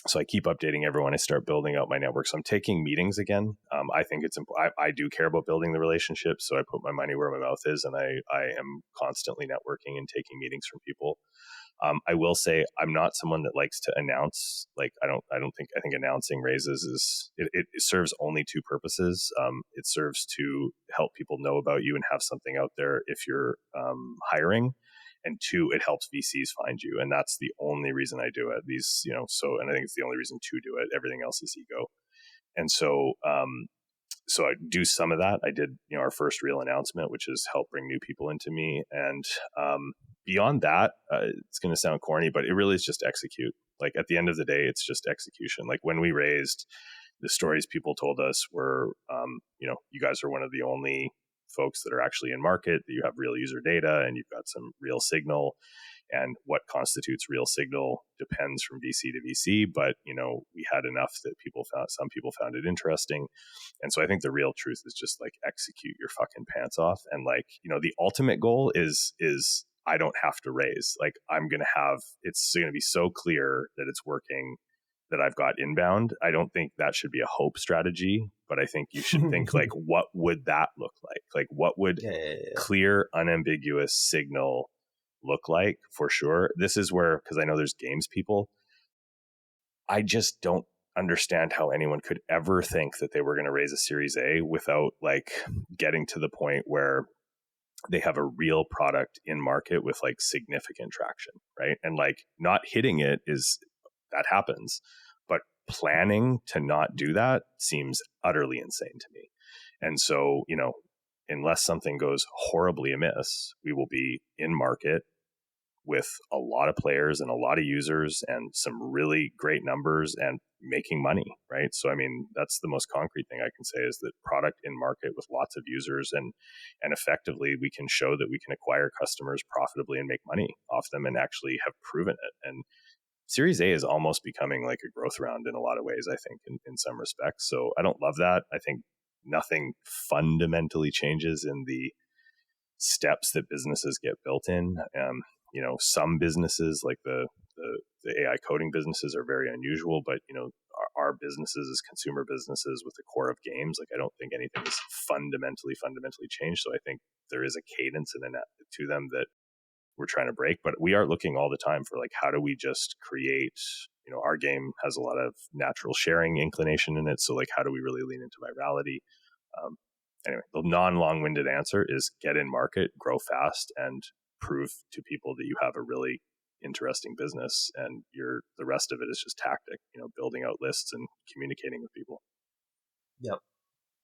so I keep updating everyone. I start building out my network. So I'm taking meetings again. I think it's important. I do care about building the relationships. So I put my money where my mouth is, and I am constantly networking and taking meetings from people. I will say I'm not someone that likes to announce. Like, I think announcing raises it serves only two purposes. It serves to help people know about you and have something out there if you're hiring. And two, it helps VCs find you. And that's the only reason I do it. And I think it's the only reason to do it. Everything else is ego. And so, so I do some of that. I did, our first real announcement, which is help bring new people into me. And beyond that, it's going to sound corny, but it really is just execute. Like, at the end of the day, it's just execution. Like, when we raised, the stories people told us were, you guys are one of the only folks that are actually in market, that you have real user data and you've got some real signal. And what constitutes real signal depends from VC to VC, but we had enough that some people found it interesting. And so I think the real truth is just, like, execute your fucking pants off. And, like, the ultimate goal is I don't have to raise. Like, it's going to be so clear that it's working, that I've got inbound. I don't think that should be a hope strategy, but I think you should think, like, what would that look like? Like, what would clear, unambiguous signal look like? For sure. This is where, because I know there's games people, I just don't understand how anyone could ever think that they were going to raise a Series A without, like, getting to the point where they have a real product in market with, like, significant traction, right? And, like, not hitting it that happens, but planning to not do that seems utterly insane to me. And so, unless something goes horribly amiss, we will be in market with a lot of players and a lot of users and some really great numbers and making money, right? So, I mean, that's the most concrete thing I can say, is that product in market with lots of users, and effectively we can show that we can acquire customers profitably and make money off them, and actually have proven it. And Series A is almost becoming like a growth round in a lot of ways, I think, in some respects. So I don't love that. I think nothing fundamentally changes in the steps that businesses get built in. Some businesses, like the AI coding businesses, are very unusual, but our businesses as consumer businesses with the core of games, like, I don't think anything is fundamentally changed. So I think there is a cadence to them that we're trying to break, but we are looking all the time for, like, how do we just create, our game has a lot of natural sharing inclination in it. So, like, how do we really lean into virality? Anyway, the long-winded answer is get in market, grow fast, and prove to people that you have a really interesting business, and the rest of it is just tactic, building out lists and communicating with people. Yep.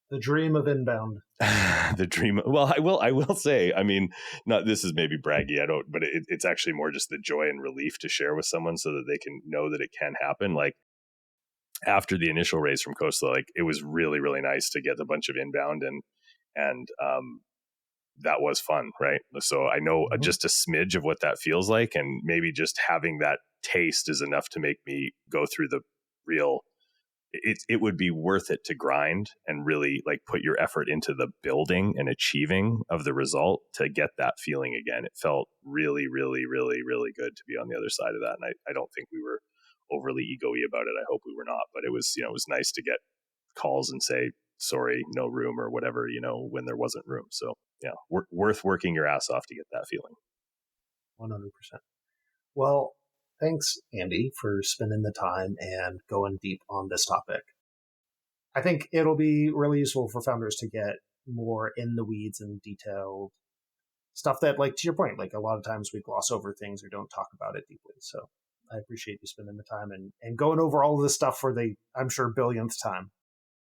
The dream of inbound. The dream. Well, I will say, I mean, not, this is maybe braggy, but it's actually more just the joy and relief to share with someone so that they can know that it can happen. Like, after the initial raise from Costa, like it was really, really nice to get a bunch of inbound and that was fun, right? So I know just a smidge of what that feels like, and maybe just having that taste is enough to make me go through the real. It would be worth it to grind and really like put your effort into the building and achieving of the result to get that feeling again. It felt really, really, really, really good to be on the other side of that. And I don't think we were overly ego-y about it. I hope we were not, but it was, it was nice to get calls and say, sorry, no room or whatever, when there wasn't room. So yeah, worth working your ass off to get that feeling. 100%. Well, thanks, Andy, for spending the time and going deep on this topic. I think it'll be really useful for founders to get more in the weeds and detailed stuff that, like, to your point, like a lot of times we gloss over things or don't talk about it deeply. So I appreciate you spending the time and going over all of this stuff for the, I'm sure, billionth time.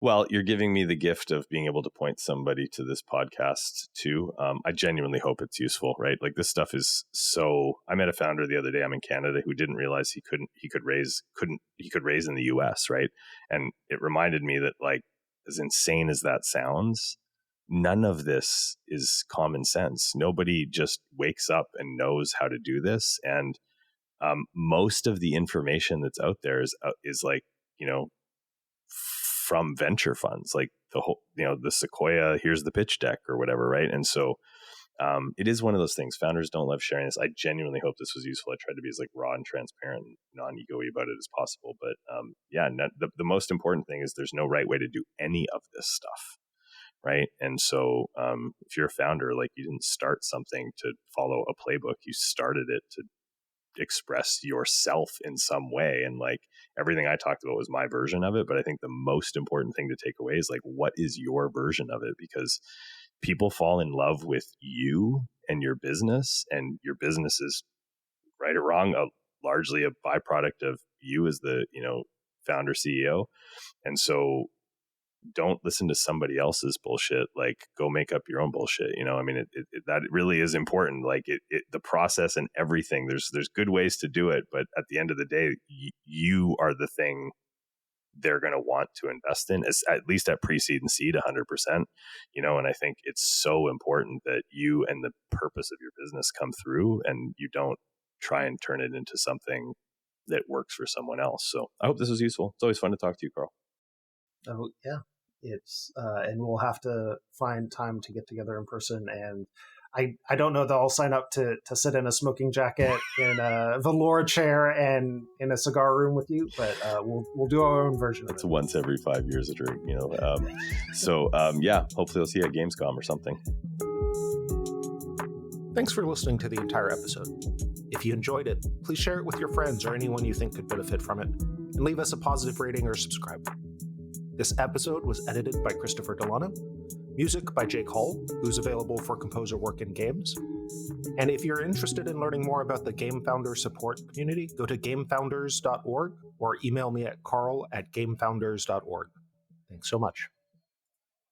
Well, you're giving me the gift of being able to point somebody to this podcast too. I genuinely hope it's useful, right? Like this stuff is so. I met a founder the other day. I'm in Canada who didn't realize he could raise in the U.S. right, and it reminded me that, like, as insane as that sounds, none of this is common sense. Nobody just wakes up and knows how to do this, and most of the information that's out there is like, from venture funds, like the whole, the Sequoia, here's the pitch deck or whatever. Right. And so it is one of those things. Founders don't love sharing this. I genuinely hope this was useful. I tried to be as like raw and transparent, and non-ego-y about it as possible. But the most important thing is there's no right way to do any of this stuff. Right. And so if you're a founder, like, you didn't start something to follow a playbook, you started it to express yourself in some way. And like everything I talked about was my version of it. But I think the most important thing to take away is like, what is your version of it? Because people fall in love with you and your business is, right or wrong, largely a byproduct of you as the, founder CEO. And so don't listen to somebody else's bullshit. Like, go make up your own bullshit. I mean, that really is important. Like the process and everything, there's good ways to do it. But at the end of the day, you are the thing they're going to want to invest in, at least at pre-seed and seed, 100%, and I think it's so important that you and the purpose of your business come through, and you don't try and turn it into something that works for someone else. So I hope this was useful. It's always fun to talk to you, Carl. Oh yeah. It's and we'll have to find time to get together in person, and I don't know that I'll sign up to sit in a smoking jacket in a velour chair and in a cigar room with you, but we'll do our own version of it. It's once every 5 years a drink, So hopefully I'll see you at Gamescom or something. Thanks for listening to the entire episode. If you enjoyed it, please share it with your friends or anyone you think could benefit from it, and leave us a positive rating or subscribe. This episode was edited by Christopher Delano, music by Jake Hall, who's available for composer work in games. And if you're interested in learning more about the Game Founder support community, go to gamefounders.org or email me at carl@gamefounders.org. Thanks so much.